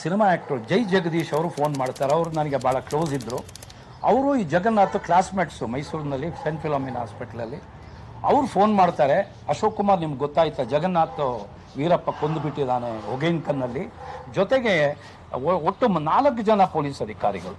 ಸಿನಿಮಾ ಆ್ಯಕ್ಟ್ರು ಜೈ ಜಗದೀಶ್ ಅವರು ಫೋನ್ ಮಾಡ್ತಾರೆ. ಅವರು ನನಗೆ ಭಾಳ ಕ್ಲೋಸ್ ಇದ್ದರು. ಅವರು ಈ ಜಗನ್ನಾಥ್ ಕ್ಲಾಸ್ಮೇಟ್ಸು ಮೈಸೂರಿನಲ್ಲಿ ಸೆಂಟ್ ಫಿಲೋಮಿನಾ ಹಾಸ್ಪಿಟ್ಲಲ್ಲಿ. ಅವ್ರು ಫೋನ್ ಮಾಡ್ತಾರೆ, ಅಶೋಕ್ ಕುಮಾರ್ ನಿಮ್ಗೆ ಗೊತ್ತಾಯ್ತಾ ಜಗನ್ನಾಥ್ ವೀರಪ್ಪ ಕೊಂದುಬಿಟ್ಟಿದ್ದಾನೆ ಒಗೇನ್ಕನ್ನಲ್ಲಿ. ಜೊತೆಗೆ ಒಟ್ಟು 4 ಜನ ಪೊಲೀಸ್ ಅಧಿಕಾರಿಗಳು.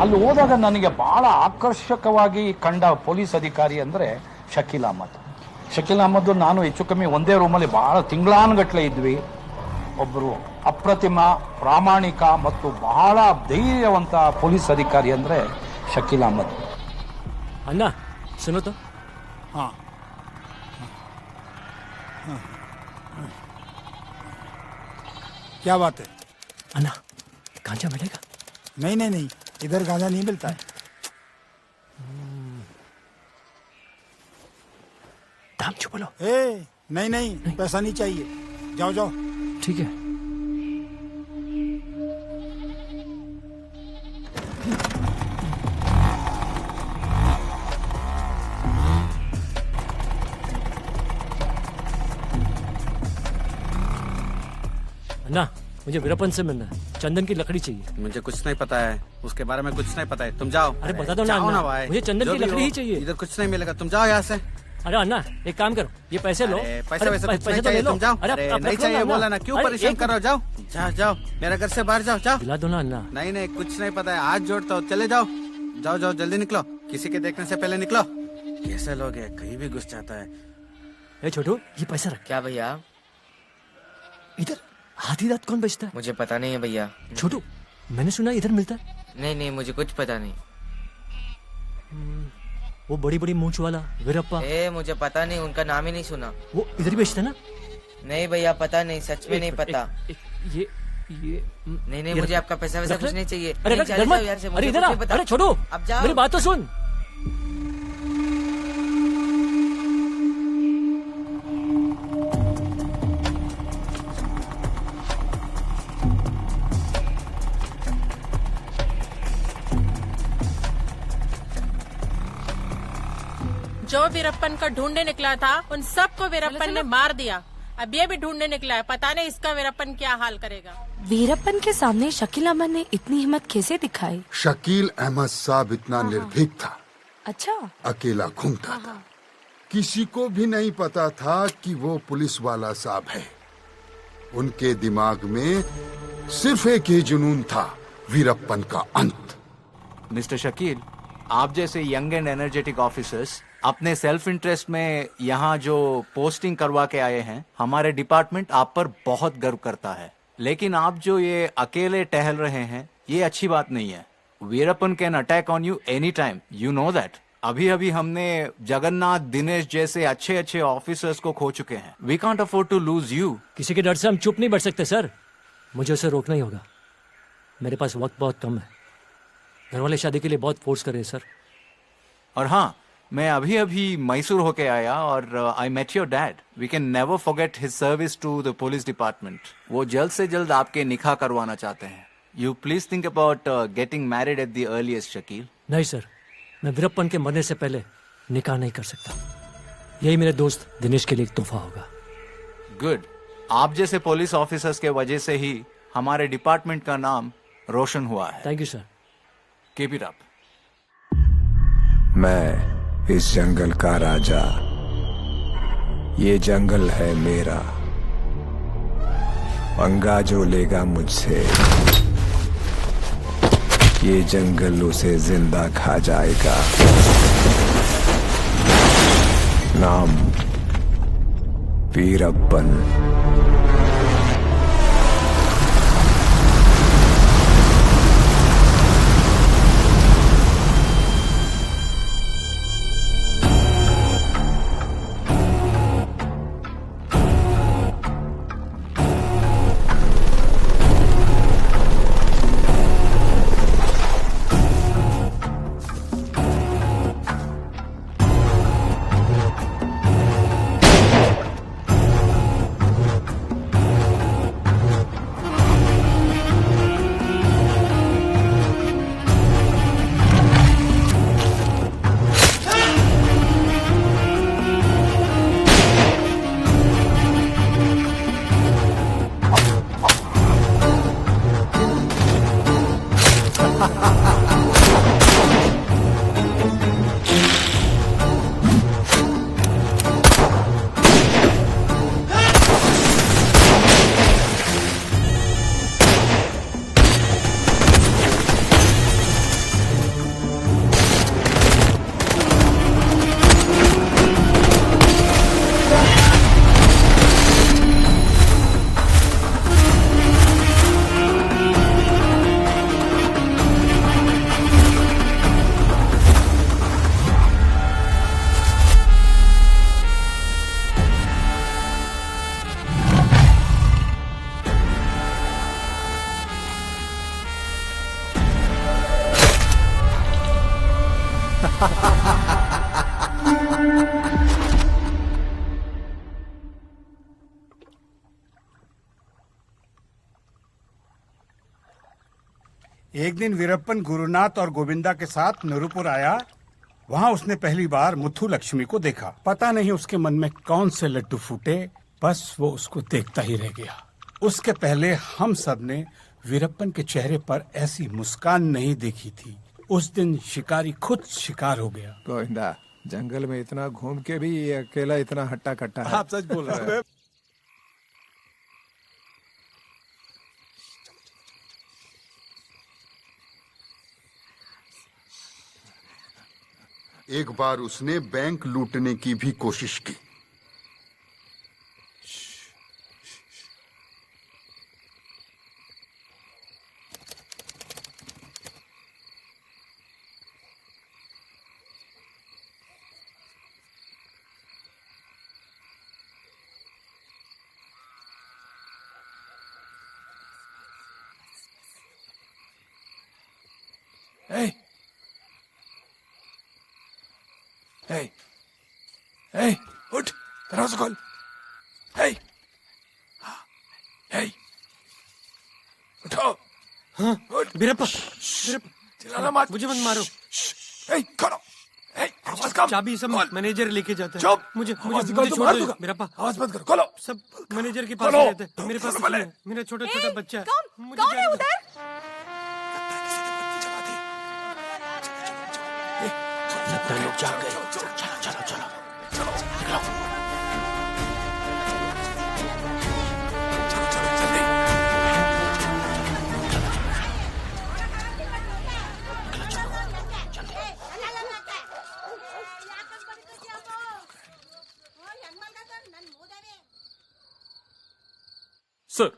ಅಲ್ಲಿ ಹೋದಾಗ ನನಗೆ ಬಹಳ ಆಕರ್ಷಕವಾಗಿ ಕಂಡ ಪೊಲೀಸ್ ಅಧಿಕಾರಿ ಅಂದರೆ ಶಕೀಲ್ ಅಹಮದ್. ಶಕೀಲ್ ಅಹಮದ್ ನಾನು ಹೆಚ್ಚು ಕಮ್ಮಿ ಒಂದೇ ರೂಮಲ್ಲಿ ಬಹಳ ತಿಂಗಳಾನುಗಟ್ಟಲೆ ಇದ್ವಿ. ಒಬ್ಬರು ಅಪ್ರತಿಮ, ಪ್ರಾಮಾಣಿಕ ಮತ್ತು ಬಹಳ ಧೈರ್ಯವಂತ ಪೊಲೀಸ್ ಅಧಿಕಾರಿ ಅಂದರೆ ಶಕೀಲ್ ಅಹಮದ್. ಅಣ್ಣ सुनो तो। हाँ क्या बात है? अन्ना गांजा मिलेगा? नहीं नहीं नहीं, इधर गांजा नहीं मिलता है। दाम छुपा लो। नहीं नहीं पैसा नहीं चाहिए, जाओ जाओ। ठीक है। अन्ना मुझे वीरप्पन से मिलना है, चंदन की लकड़ी चाहिए। मुझे कुछ नहीं पता है, उसके बारे में कुछ नहीं पता है, तुम जाओ। अरे बता दो ना अन्ना, भाई, मुझे चंदन की लकड़ी ही चाहिए। इधर कुछ नहीं मिलेगा, तुम जाओ यहाँ से। अरे अन्ना एक काम करो, ये पैसे लो। पैसे वैसे कुछ नहीं चाहिए, तुम जाओ। अरे नहीं चाहिए बोला ना, क्यों परेशान कर रहे हो? जाओ जाओ जाओ, मेरे घर से बाहर जाओ जाओ। दिला दो ना अन्ना। नहीं नहीं कुछ नहीं पता है, हाथ जोड़ता हूँ, चले जाओ जाओ जाओ, जल्दी निकलो, किसी के देखने से पहले निकलो। कैसे लोग है, कहीं भी घुस जाता है। ए छोटू ये पैसा रख। क्या भैया? इधर हाथी दांत कौन बेचता है? मुझे पता नहीं है भैया। छोटू मैंने सुना इधर मिलता है। नहीं नहीं मुझे कुछ पता नहीं। वो बड़ी बड़ी मूंछ वाला वीरप्पा। मुझे पता नहीं, उनका नाम ही नहीं सुना। वो इधर ही बेचता है ना? नहीं भैया पता नहीं, सच में नहीं पता। ये नहीं नहीं मुझे आपका पैसा वैसा कुछ नहीं चाहिए। अरे नहीं, चले जाओ यार से, अरे मुझे इधर कुछ नहीं पता। अरे छोटू अब जाओ, मेरी बात तो सुन। जो वीरप्पन को ढूंढने निकला था उन सबको वीरप्पन ने मार दिया। अब ये भी ढूंढने निकला है, पता नहीं इसका वीरप्पन क्या हाल करेगा। वीरप्पन के सामने शकील अहमद ने इतनी हिम्मत कैसे दिखाई? शकील अहमद साहब इतना निर्भीक था, अच्छा अकेला घूमता था, किसी को भी नहीं पता था कि वो पुलिस वाला साहब है। उनके दिमाग में सिर्फ एक ही जुनून था, वीरप्पन का अंत। मिस्टर शकील, आप जैसे यंग एंड एनर्जेटिक ऑफिसर्स अपने सेल्फ इंटरेस्ट में यहाँ जो पोस्टिंग करवा के आए हैं, हमारे डिपार्टमेंट आप पर बहुत गर्व करता है। लेकिन आप जो ये अकेले टहल रहे हैं, ये अच्छी बात नहीं है। Veerappan can attack on you any time, you know that. अभी अभी हमने जगन्नाथ, दिनेश जैसे अच्छे अच्छे ऑफिसर्स को खो चुके हैं। We can't afford to lose you. किसी के डर से हम चुप नहीं बैठ सकते सर। मुझे उसे रोकना ही होगा। मेरे पास वक्त बहुत कम है। घर वाले शादी के लिए बहुत फोर्स कर रहे हैं सर। और हाँ, मैं अभी अभी मैसूर होके आया और I met your dad. We can never forget his service to the police department. वो जल्द से जल्द आपके निकाह करवाना चाहते हैं। You please think about getting married at the earliest Shakeel. नहीं सर, मैं वीरप्पन के मरने से पहले निकाह नहीं कर सकता। यही मेरे दोस्त दिनेश के लिए एक तोहफा होगा। गुड। आप जैसे पुलिस ऑफिसर्स के वजह से ही हमारे डिपार्टमेंट का नाम रोशन हुआ है। Thank you sir. Keep it up. मैं इस जंगल का राजा, ये जंगल है मेरा। पंगा जो लेगा मुझसे, ये जंगल उसे जिंदा खा जाएगा। नाम वीरप्पन। एक दिन वीरप्पन गुरुनाथ और गोविंदा के साथ नूरुपुर आया। वहाँ उसने पहली बार मुथु लक्ष्मी को देखा। पता नहीं उसके मन में कौन से लड्डू फूटे, बस वो उसको देखता ही रह गया। उसके पहले हम सब ने वीरप्पन के चेहरे पर ऐसी मुस्कान नहीं देखी थी। उस दिन शिकारी खुद शिकार हो गया। गोविंदा, जंगल में इतना घूम के भी ये अकेला इतना हट्टा कट्टा है। आप सच बोल रहे हैं। एक बार उसने बैंक लूटने की भी कोशिश की। Hey! Hey! Hey! उठ! दरवाजा खोल! Hey! Hey! उठो! हाँ? उठ! वीरप्पा! चिल्लाना मत! मुझे मत मारो! Hey! खोलो! Hey! आवाज कम! चाबी सब मैनेजर लेके जाता है। चुप! मुझे आवाज मुझे निकाल, छोड़ तो दो वीरप्पा। आवाज बंद करो! खोलो! सब मैनेजर के पास खोलो! रहते हैं। मेरे पास कुछ नहीं है। मेरा छोटा छोटा बच्चा है। कौन है उधर? लगता है लोग जाग गए। चलो चलो चलो निकलो। सर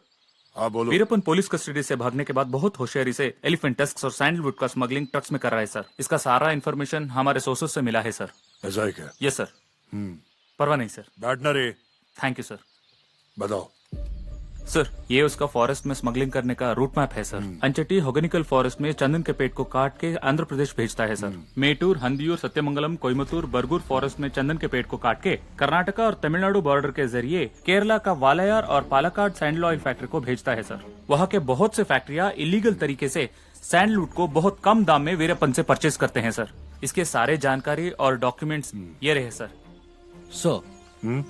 हाँ बोलो। वीरप्पन पुलिस कस्टडी से भागने के बाद बहुत होशियारी से एलिफेंट टस्क्स और सैंडलवुड का स्मगलिंग ट्रक्स में कर रहा है सर। इसका सारा इन्फॉर्मेशन हमारे सोर्सेस से मिला है सर। ऐसा है क्या? Yes sir. परवाह नहीं सर। बैठना रे। Thank you sir. बताओ। सर ये उसका फॉरेस्ट में स्मगलिंग करने का रूट मैप है सर। अंचटी होगनिकल फॉरेस्ट में चंदन के पेड़ को काट के आंध्र प्रदेश भेजता है सर। मेटूर, हंदियूर, सत्यमंगलम, कोयमतूर, बरगुर फॉरेस्ट में चंदन के पेड़ को काट के कर्नाटका और तमिलनाडु बॉर्डर के जरिए केरला का वालायार और पालाकाड सैंडल ऑयल फैक्ट्री को भेजता है सर। वहाँ के बहुत से फैक्ट्रियाँ इलीगल तरीके से सैंडलवुड को बहुत कम दाम में वीरप्पन से परचेज करते हैं सर। इसके सारे जानकारी और डॉक्यूमेंट्स ये रहे sir. Sir,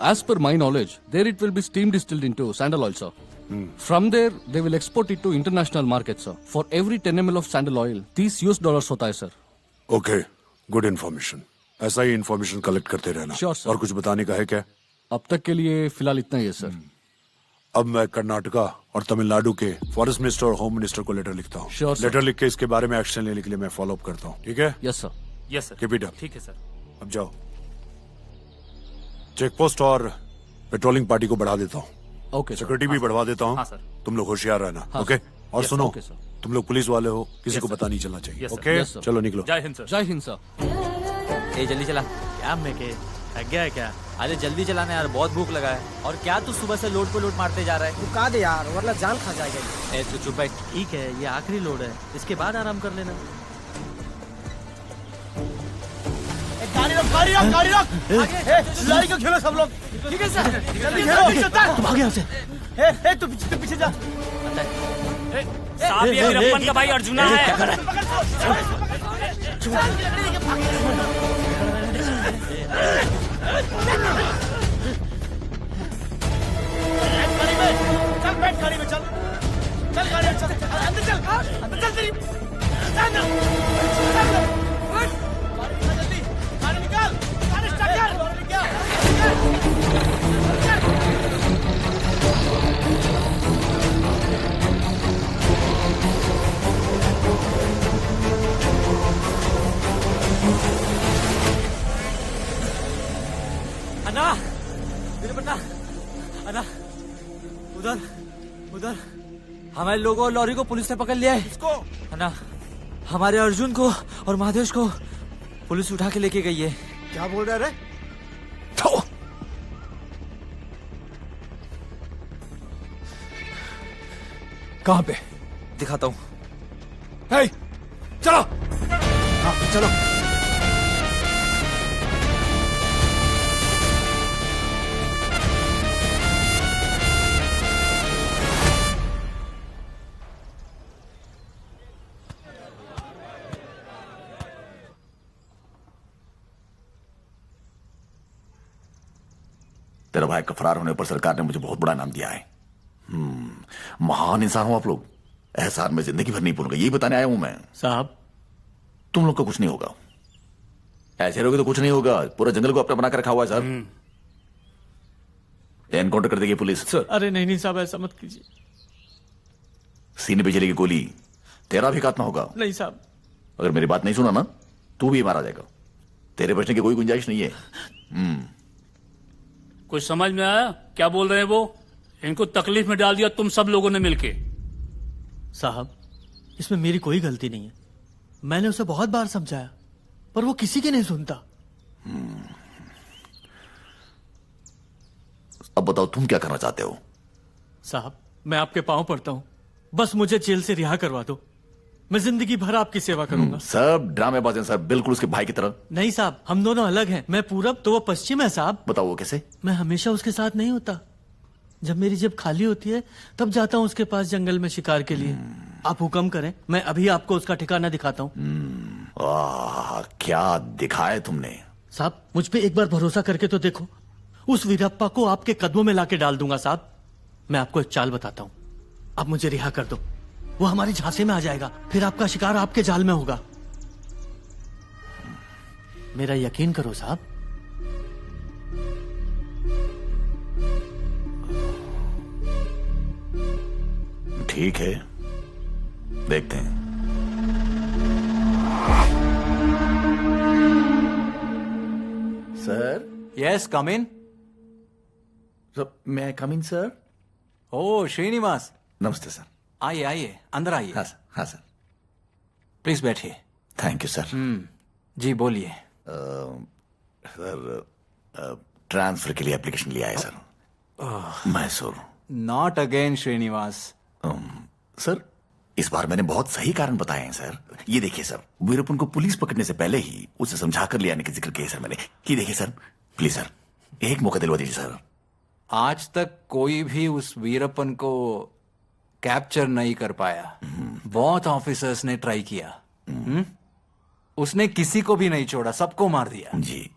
as per my knowledge, there it will be steam distilled into sandal oil, sir. From there, they will export it to international markets, sir. For every 10 ml of sandal oil, $30 होता है, sir. Okay, good information. ऐसा ही information collect करते रहना। Sure, sir. और कुछ बताने का है क्या? अब तक के लिए फिलहाल इतना ही है, सर। अब मैं कर्नाटका और तमिलनाडु के फॉरेस्ट मिनिस्टर और होम मिनिस्टर को लेटर लिखता हूँ। Sure, sir. लेटर लिख के इसके बारे में एक्शन लेने के लिए मैं फॉलो अप करता हूँ। ठीक है? Yes sir. Yes sir. Keep it up. ठीक है सर। अब जाओ। चेक पोस्ट और पेट्रोलिंग पार्टी को बढ़ा देता हूँ। ओके। सिक्योरिटी भी बढ़वा देता हूँ। हाँ सर। तुम लोग होशियार रहना। हाँ, ओके? सर। और Yes, सुनो, okay, sir. तुम लोग पुलिस वाले हो, किसी Yes, को sir. पता नहीं चलना चाहिए। Yes, sir. Okay? Yes, sir. चलो निकलो। जय हिंद सर। जय हिंद, सर। ए जल्दी चला। क्या मैं के थक गया है क्या? अरे जल्दी चलाना यार, बहुत भूख लगा है। और क्या तू सुबह से लोड पे लोड मारते जा रहा है? तू कहा दे यार, वरना जान खा जाएगा। ए तू चुप बैठ। ठीक है, ये आखिरी लोड है, इसके बाद आराम कर लेना। गाड़ी रोक, गाड़ी रोक, गाड़ी रोक। लड़ाई को खेलो सब लोग। ठीक है सर, जल्दी खेलो। तुम आगे यहाँ से। तू पीछे जा। साहब ये वीरप्पन का भाई अर्जुना है। चल बैठ गाड़ी में, चल चल गाड़ी में, चल अंदर चल, अंदर चल तेरी। जल्दी गाड़ी निकाल, गाड़ी स्टार्ट कर। अन्ना, वीरप्पन अन्ना, उधर उधर हमारे लोगों और लॉरी को पुलिस ने पकड़ लिया है। अन्ना, हमारे अर्जुन को और महादेश को पुलिस उठा के लेके गई है। क्या बोल रहा है? कहाँ पे? दिखाता हूँ। हे, चलो। हाँ चलो। तेरा भाई का फरार होने पर सरकार ने मुझे बहुत बड़ा इनाम दिया है। महान इंसान हो आप लोग। एहसान में जिंदगी भर नहीं भूलूंगा, यही बताने आया हूं मैं। साहब तुम लोग का कुछ नहीं होगा। ऐसे रहोगे तो कुछ नहीं होगा। पूरा जंगल को अपना बना कर रखा हुआ है सर। एनकाउंटर कर देगी पुलिस। सर अरे नहीं साहब, ऐसा मत कीजिए। सीने पे चलेगी गोली, तेरा भी खात्मा होगा। नहीं साहब। अगर मेरी बात नहीं सुना ना, तू भी मारा जाएगा। तेरे बचने की कोई गुंजाइश नहीं है। कुछ समझ में आया क्या बोल रहे हैं वो? इनको तकलीफ में डाल दिया तुम सब लोगों ने मिलके। साहब इसमें मेरी कोई गलती नहीं है। मैंने उसे बहुत बार समझाया, पर वो किसी की नहीं सुनता। अब बताओ तुम क्या करना चाहते हो? साहब मैं आपके पांव पड़ता हूं, बस मुझे जेल से रिहा करवा दो। मैं जिंदगी भर आपकी सेवा करूंगा। सब ड्रामेबाज हैं सर, बिल्कुल उसके भाई की तरह। नहीं साहब, हम दोनों अलग हैं। मैं पूरब तो वो पश्चिम है साहब। बताओ वो कैसे? मैं हमेशा उसके साथ नहीं होता। जब मेरी जेब खाली होती है तब जाता हूँ उसके पास जंगल में शिकार के लिए। आप हुक्म करें, मैं अभी आपको उसका ठिकाना दिखाता हूँ। क्या दिखाया तुमने? साहब मुझ पे एक बार भरोसा करके तो देखो। उस वीरप्पा को आपके कदमों में लाके डाल दूंगा साहब। मैं आपको एक चाल बताता हूँ, आप मुझे रिहा कर दो, वो हमारे झांसे में आ जाएगा, फिर आपका शिकार आपके जाल में होगा। मेरा यकीन करो साहब। ठीक है, देखते हैं। सर। यस कम इन। मैं कम इन सर। ओ श्रीनिवास, नमस्ते सर। आइए आइए, अंदर आइए। हाँ सर, हाँ सर। प्लीज बैठिए। Thank you sir. जी बोलिए। सर ट्रांसफर के लिए एप्लीकेशन लिया है sir, Mysore. Not again Srinivas. Sir इस बार मैंने बहुत सही कारण बताए हैं सर। ये देखिए सर, वीरप्पन को पुलिस पकड़ने से पहले ही उसे समझा कर ले आने की जिक्र किया सर मैंने। ये देखिए सर, प्लीज सर एक मौका दिलवा दीजिए सर। आज तक कोई भी उस वीरप्पन को कैप्चर नहीं कर पाया। बहुत ऑफिसर्स ने ट्राई किया। उसने किसी को भी नहीं छोड़ा, सबको मार दिया। जी।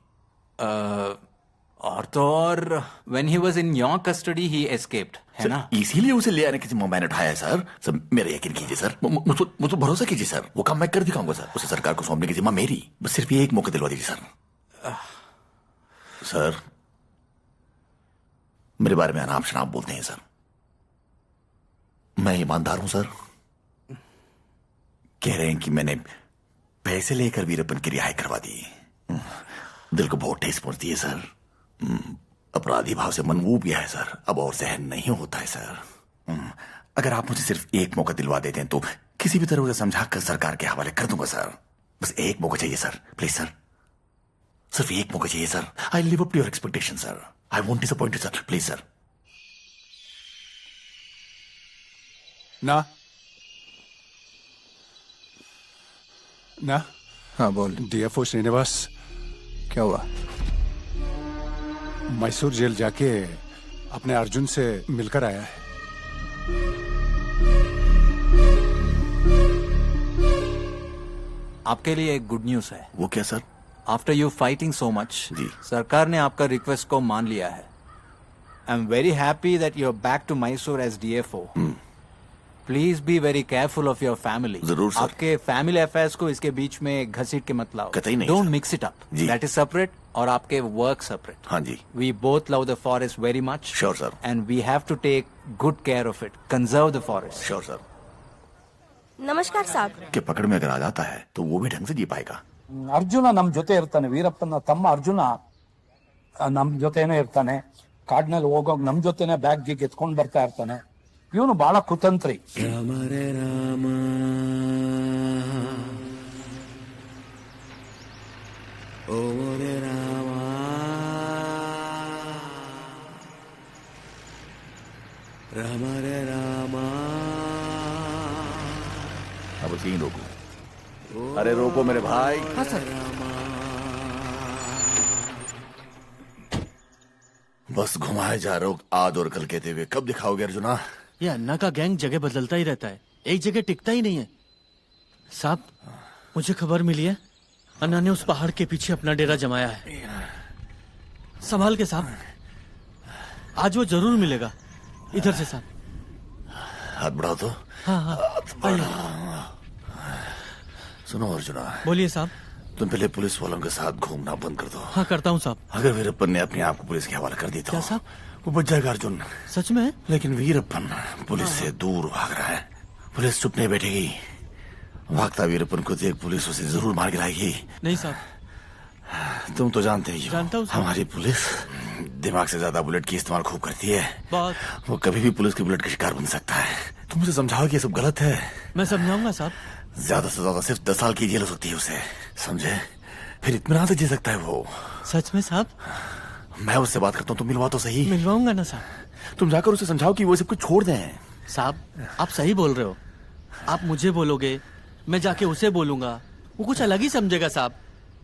और तो और when he was in your custody he escaped, है ना? इसीलिए उसे ले आने की जिम्मा मैंने उठाया है सर। सर मेरा यकीन कीजिए सर, मुझ पर भरोसा कीजिए सर। वो काम मैं कर दिखाऊंगा सर। उसे सरकार को सौंपने की जिम्मा मेरी। बस सिर्फ ये एक मौका दिलवा दीजिए सर। सर मेरे बारे में अनाप शनाप बोलते हैं सर। मैं ईमानदार हूं सर। कह रहे हैं कि मैंने पैसे लेकर वीरप्पन की रिहाई करवा दी। दिल को बहुत ठेस पहुंचती है सर। अपराधी भाव से मन ऊब गया है सर, अब और सहन नहीं होता है सर। अगर आप मुझे सिर्फ एक मौका दिलवा देते हैं तो किसी भी तरह उसे समझाकर सरकार के हवाले कर दूंगा सर। बस एक मौका चाहिए सर, प्लीज सर। सिर्फ एक मौका चाहिए sir. I live up to your expectation sir. I won't disappoint you sir, please sir. ना ना। हाँ बोल। डीएफओ श्रीनिवास। क्या हुआ? मैसूर जेल जाके अपने अर्जुन से मिलकर आया है। आपके लिए एक गुड न्यूज है। वो क्या sir? After you fighting so much, सरकार ने आपका रिक्वेस्ट को मान लिया है। I am very happy that you are back to Mysore as DFO. Please be very careful of your family. जरूर सर। आपके फैमिली अफेयर्स को इसके बीच में घसीट के मत लाओ। कतई नहीं। Don't mix it up. That is separate और आपके वर्क सेपरेट। हाँ जी। We both love the forest very much. Sure sir. And we have to take good care of it, conserve the forest. Sure sir. नमस्कार साहब। के पकड़ में अगर आ जाता है तो वो भी ढंग से जी पाएगा। ಅರ್ಜುನ ನಮ್ಮ ಜೊತೆ ಇರ್ತಾನೆ. ವೀರಪ್ಪನ ತಮ್ಮ ಅರ್ಜುನ ನಮ್ಮ ಜೊತೆನೇ ಇರ್ತಾನೆ. ಕಾಡಿನಲ್ಲಿ ಹೋಗೋಗ್ ನಮ್ಮ ಜೊತೆನೆ ಬ್ಯಾಗ್ ಗಿಗ್ ಎತ್ಕೊಂಡ್ ಬರ್ತಾ ಇರ್ತಾನೆ. ಇವನು ಬಹಳ ಕುತಂತ್ರಿ. ರಾಮ ರೇ ರಾಮ ಓಂ ರೇ ರಾಮ ರಾಮ ರೇ ರಾಮ. अब बस यहीं रोको। अरे रोको मेरे भाई। हाँ सर। बस घुमाए जा रहे हो आज और कल कहते हुए, कब दिखाओगे अर्जुना? ये अन्ना का गैंग जगह बदलता ही रहता है, एक जगह टिकता ही नहीं है। साहब मुझे खबर मिली है अन्ना ने उस पहाड़ के पीछे अपना डेरा जमाया है। संभाल के साहब, आज वो जरूर मिलेगा। इधर से साहब। हाथ बढ़ाओ तो। हाँ हाँ सुनो अर्जुना। बोलिए साहब। तुम पहले पुलिस वालों के साथ घूमना बंद कर दो। हाँ करता हूँ साहब। अगर वीरप्पन ने अपने आप को पुलिस के हवाले कर दिया क्या साहब? वो बच जाएगा अर्जुन। सच में? लेकिन वीरप्पन पुलिस से दूर भाग रहा है। पुलिस चुप नहीं बैठेगी। भागता वीरप्पन को देख पुलिस उसे जरूर मार गिराएगी। नहीं साहब। तुम तो जानते ही हो, जानता हूँ साहब। हमारी पुलिस दिमाग से ज्यादा बुलेट की इस्तेमाल खूब करती है। बहुत। वो कभी भी पुलिस की बुलेट का शिकार बन सकता है। तुम मुझे समझाओ कि ये सब गलत है। मैं समझाऊंगा साहब। ज्यादा से ज्यादा सिर्फ 10 साल की जेल हो सकती है उसे, समझे? फिर इत्मीनान से जी सकता है वो। सच में साहब? मैं उससे बात करता हूँ, तुम मिलवा तो सही। मिलवाऊंगा ना साहब। तुम जाकर उसे समझाओ कि वो सब कुछ छोड़ दें। साहब आप सही बोल रहे हो। आप मुझे बोलोगे, मैं जाके उसे बोलूंगा, वो कुछ अलग ही समझेगा साहब।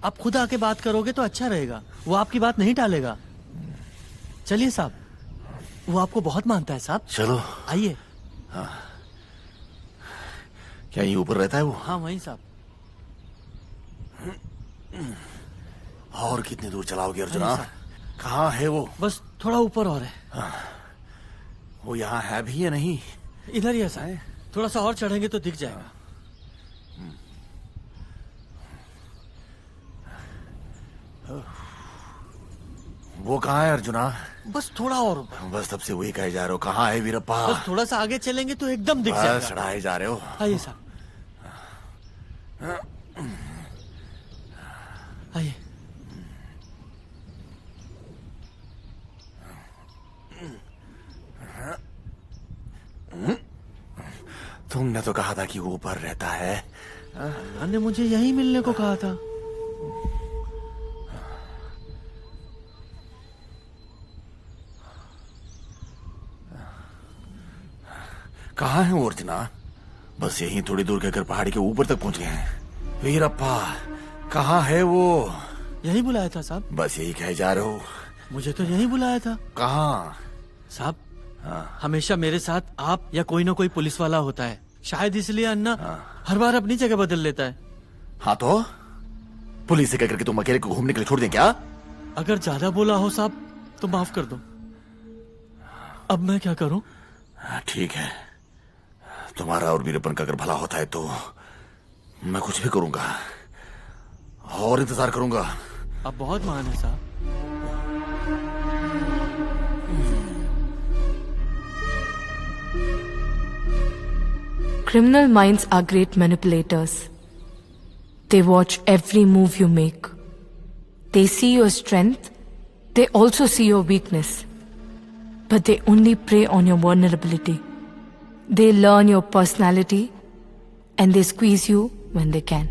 आप खुद आके बात करोगे तो अच्छा रहेगा, वो आपकी बात नहीं टालेगा। चलिए साहब, वो आपको बहुत मानता है साहब। चलो आइए। हाँ। क्या ये ऊपर रहता है वो? हाँ वहीं साहब। और कितनी दूर चलाओगे अर्जुना? कहाँ है वो? बस थोड़ा ऊपर और है। हाँ। वो यहाँ है भी या नहीं? इधर ही है साहब। थोड़ा सा और चढ़ेंगे तो दिख जाएगा। वो कहाँ है अर्जुना? बस थोड़ा और ऊपर। बस तब से वही कहे जा रहे हो, कहाँ है वीरप्पा? बस थोड़ा सा आगे चलेंगे तो एकदम दिख जाएगा। बस चढ़ाए जा रहे हो। आइए साहब। आइए। तो कहा था कि वो ऊपर रहता है। अन्ना ने मुझे यही मिलने को कहा था। कहाँ है वो अर्चना? बस यही थोड़ी दूर के घर पहाड़ी के ऊपर तक पहुंच गए हैं। वीरप्पा कहाँ है वो? यही बुलाया था साहब। बस यही कहे जा रहे हो? मुझे तो यही बुलाया था। कहाँ साहब? हमेशा मेरे साथ आप या कोई ना कोई पुलिस वाला होता है, शायद इसलिए अन्ना हर बार अपनी जगह बदल लेता है। हाँ तो पुलिस से कहकर के तुम अकेले को घूमने के लिए छोड़ दें क्या? अगर ज्यादा बोला हो साहब तो माफ कर दो। अब मैं क्या करूं? ठीक है, तुम्हारा और वीरप्पन का अगर भला होता है तो मैं कुछ भी करूंगा और इंतजार करूंगा। आप बहुत महान है साहब। Criminal minds are great manipulators. They watch every move you make. They see your strength. They also see your weakness. But they only prey on your vulnerability. They learn your personality and they squeeze you when they can.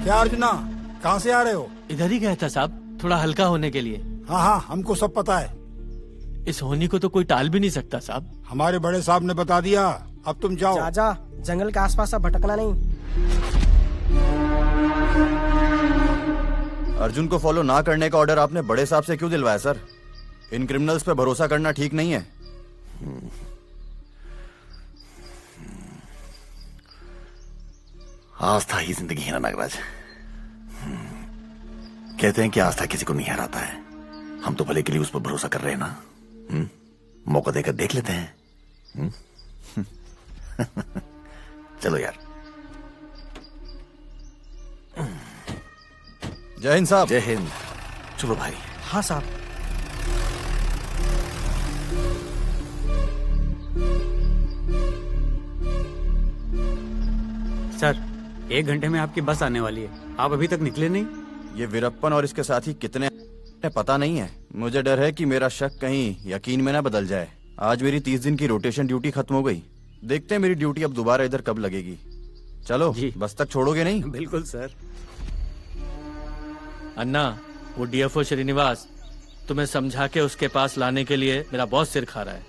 क्या अर्जुना, कहाँ से आ रहे हो? इधर ही गया था साहब, थोड़ा हल्का होने के लिए। हाँ हाँ, हमको सब पता है। इस होनी को तो कोई टाल भी नहीं सकता साहब। हमारे बड़े साहब ने बता दिया, अब तुम जाओ। जा जंगल के आसपास अब भटकना नहीं। अर्जुन को फॉलो ना करने का ऑर्डर आपने बड़े साहब से क्यों दिलवाया सर? इन क्रिमिनल्स पे भरोसा करना ठीक नहीं है। आस्था ही जिंदगी है ना नागराज। कहते हैं कि आस्था किसी को नहीं हराता है। हम तो भले के लिए उस पर भरोसा कर रहे हैं ना। मौका देकर देख लेते हैं। चलो यार। जय हिंद साहब। जय हिंद। चलो भाई। हाँ साहब। सर, 1 घंटे में आपकी बस आने वाली है, आप अभी तक निकले नहीं। ये वीरप्पन और इसके साथी कितने पता नहीं है। मुझे डर है कि मेरा शक कहीं यकीन में ना बदल जाए। आज मेरी 30 दिन की रोटेशन ड्यूटी खत्म हो गई। देखते हैं मेरी ड्यूटी अब दोबारा इधर कब लगेगी। चलो जी, बस तक छोड़ोगे नहीं? बिल्कुल सर। अन्ना, वो डीएफओ श्रीनिवास तुम्हें समझा के उसके पास लाने के लिए मेरा बहुत सिर खा रहा है।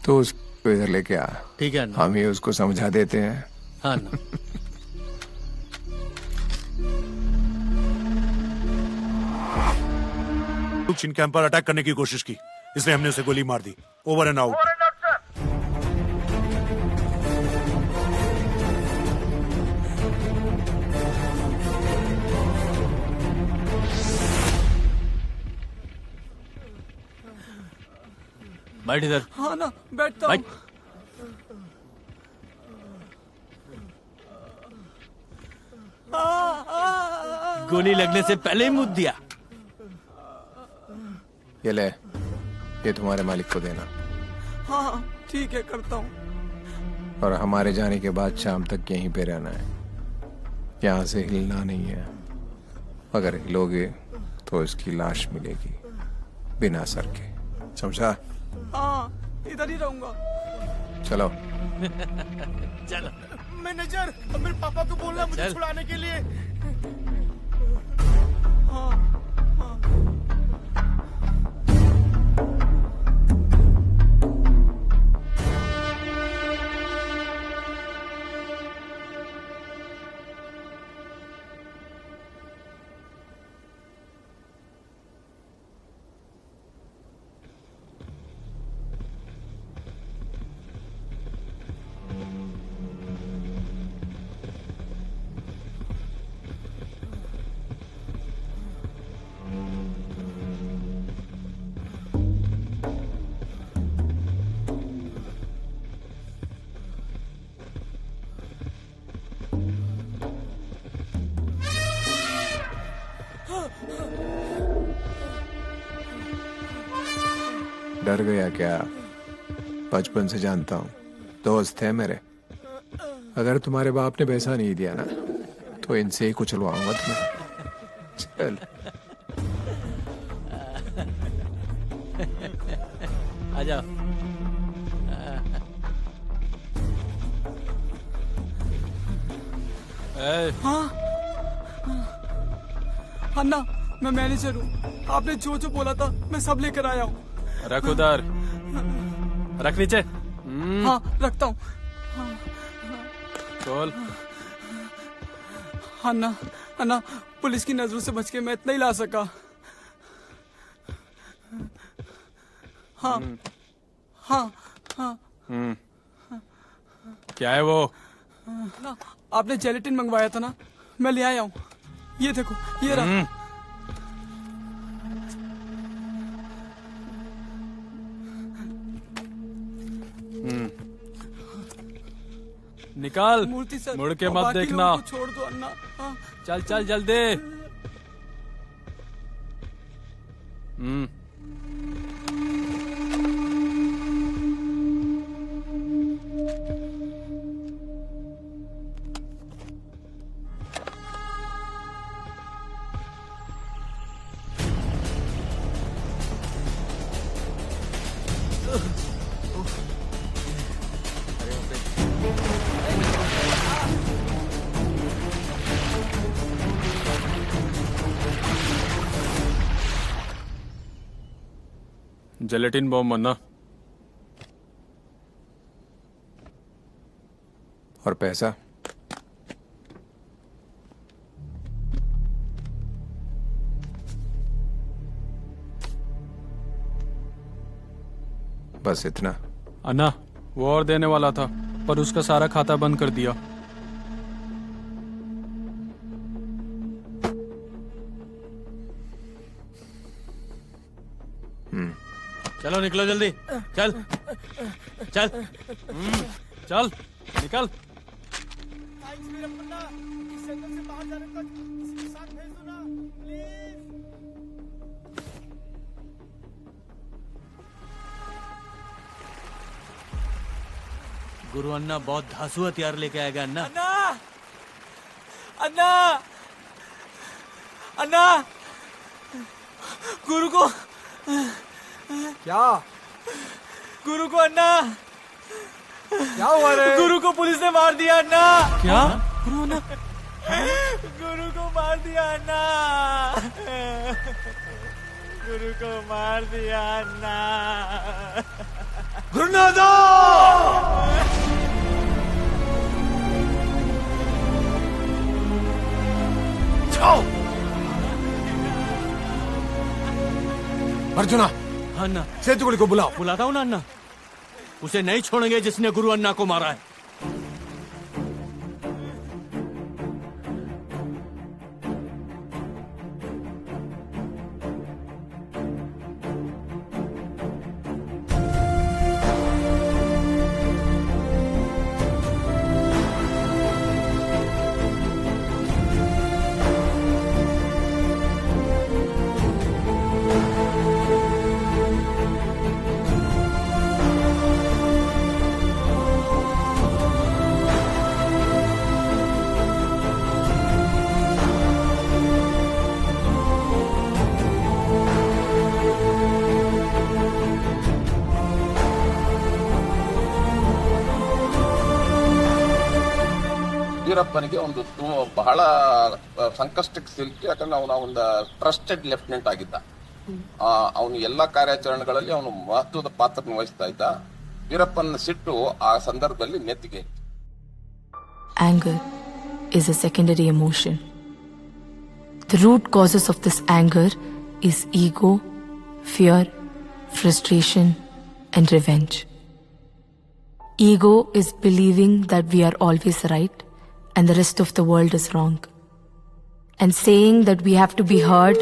तो उसको इधर लेके आ। ठीक है अन्ना। हम ही उसको समझा देते हैं। हाँ अन्ना। चिन कैंप पर अटैक करने की कोशिश की, इसलिए हमने उसे गोली मार दी। Over and out. बैठ इधर। हाँ ना, बैठता हूँ। गोली लगने से पहले ही मुद दिया। ये ले, ये तुम्हारे मालिक को देना। हाँ ठीक है, करता हूँ। और हमारे जाने के बाद शाम तक यहीं पे रहना है, यहाँ से हिलना नहीं है। अगर हिलोगे तो इसकी लाश मिलेगी बिना सर के, समझा? हाँ, इधर ही रहूंगा। चलो। चलो। मैनेजर, मेरे पापा को बोलना मुझे छुड़ाने के लिए। डर गया क्या? बचपन से जानता हूँ, दोस्त है मेरे। अगर तुम्हारे बाप ने पैसा नहीं दिया ना तो इनसे ही कुचलवाऊंगा तुम्हें। चल आजा। हाँ अन्ना, मैं मैनेजर हूँ। आपने जो जो बोला था मैं सब लेकर आया हूँ। रख उधर, रख नीचे। हाँ रखता हूँ। खोल। अन्ना अन्ना, पुलिस की नजरों से बच के मैं इतना ही ला सका। हाँ हाँ हाँ। क्या है वो? ना, आपने जेलेटिन मंगवाया था ना, मैं ले आया हूँ। ये देखो, ये रहा। निकाल, मूर्ति सर, मुड़ के और मत बाकी देखना। लोगों को छोड़ दो अन्ना। हाँ। चल चल जल्दी। जेलेटिन बॉम्ब बनना। और पैसा? बस इतना? अन्ना, वो और देने वाला था पर उसका सारा खाता बंद कर दिया। चलो निकलो जल्दी। चल चल चल निकल। गुरु अन्ना बहुत धांसू हथियार लेके आएगा। अन्ना अन्ना अन्ना, गुरु को क्या? गुरु को अन्ना, क्या हुआ रे? गुरु को पुलिस ने मार दिया अन्ना। क्या? गुरु अन्ना, गुरु को मार दिया अन्ना, गुरु को मार दिया अन्ना। गुरुनाथा! अर्जुना, अन्ना सेतुगुड़ी को बुलाओ। बुलाता हूँ ना अन्ना। उसे नहीं छोड़ेंगे जिसने गुरु अन्ना को मारा है। ವೀರಪ್ಪನಿಗೆ ಒಂದು ಬಹಳ ಸಂಕಷ್ಟಕ್ಕೆ ಸಿಲುಕಿ, ಯಾಕಂದ್ರೆ ಅವನ ಒಂದು ಟ್ರಸ್ಟೆಡ್ ಲೆಫ್ಟಿನೆಂಟ್ ಆಗಿದ್ದ. ಅವನು ಎಲ್ಲಾ ಕಾರ್ಯಾಚರಣೆಗಳಲ್ಲಿ ಅವನು ಮಹತ್ವದ ಪಾತ್ರ ವಹಿಸ್ತಾ ಇದ್ದ. ವೀರಪ್ಪನ ಸಿಟ್ಟು ಆ ಸಂದರ್ಭದಲ್ಲಿ ನೆತ್ತಿಗೆ. Anger is a secondary emotion. The root causes of this anger is ego, fear, frustration, and revenge. Ego is believing that we are always right and the rest of the world is wrong, and saying that we have to be heard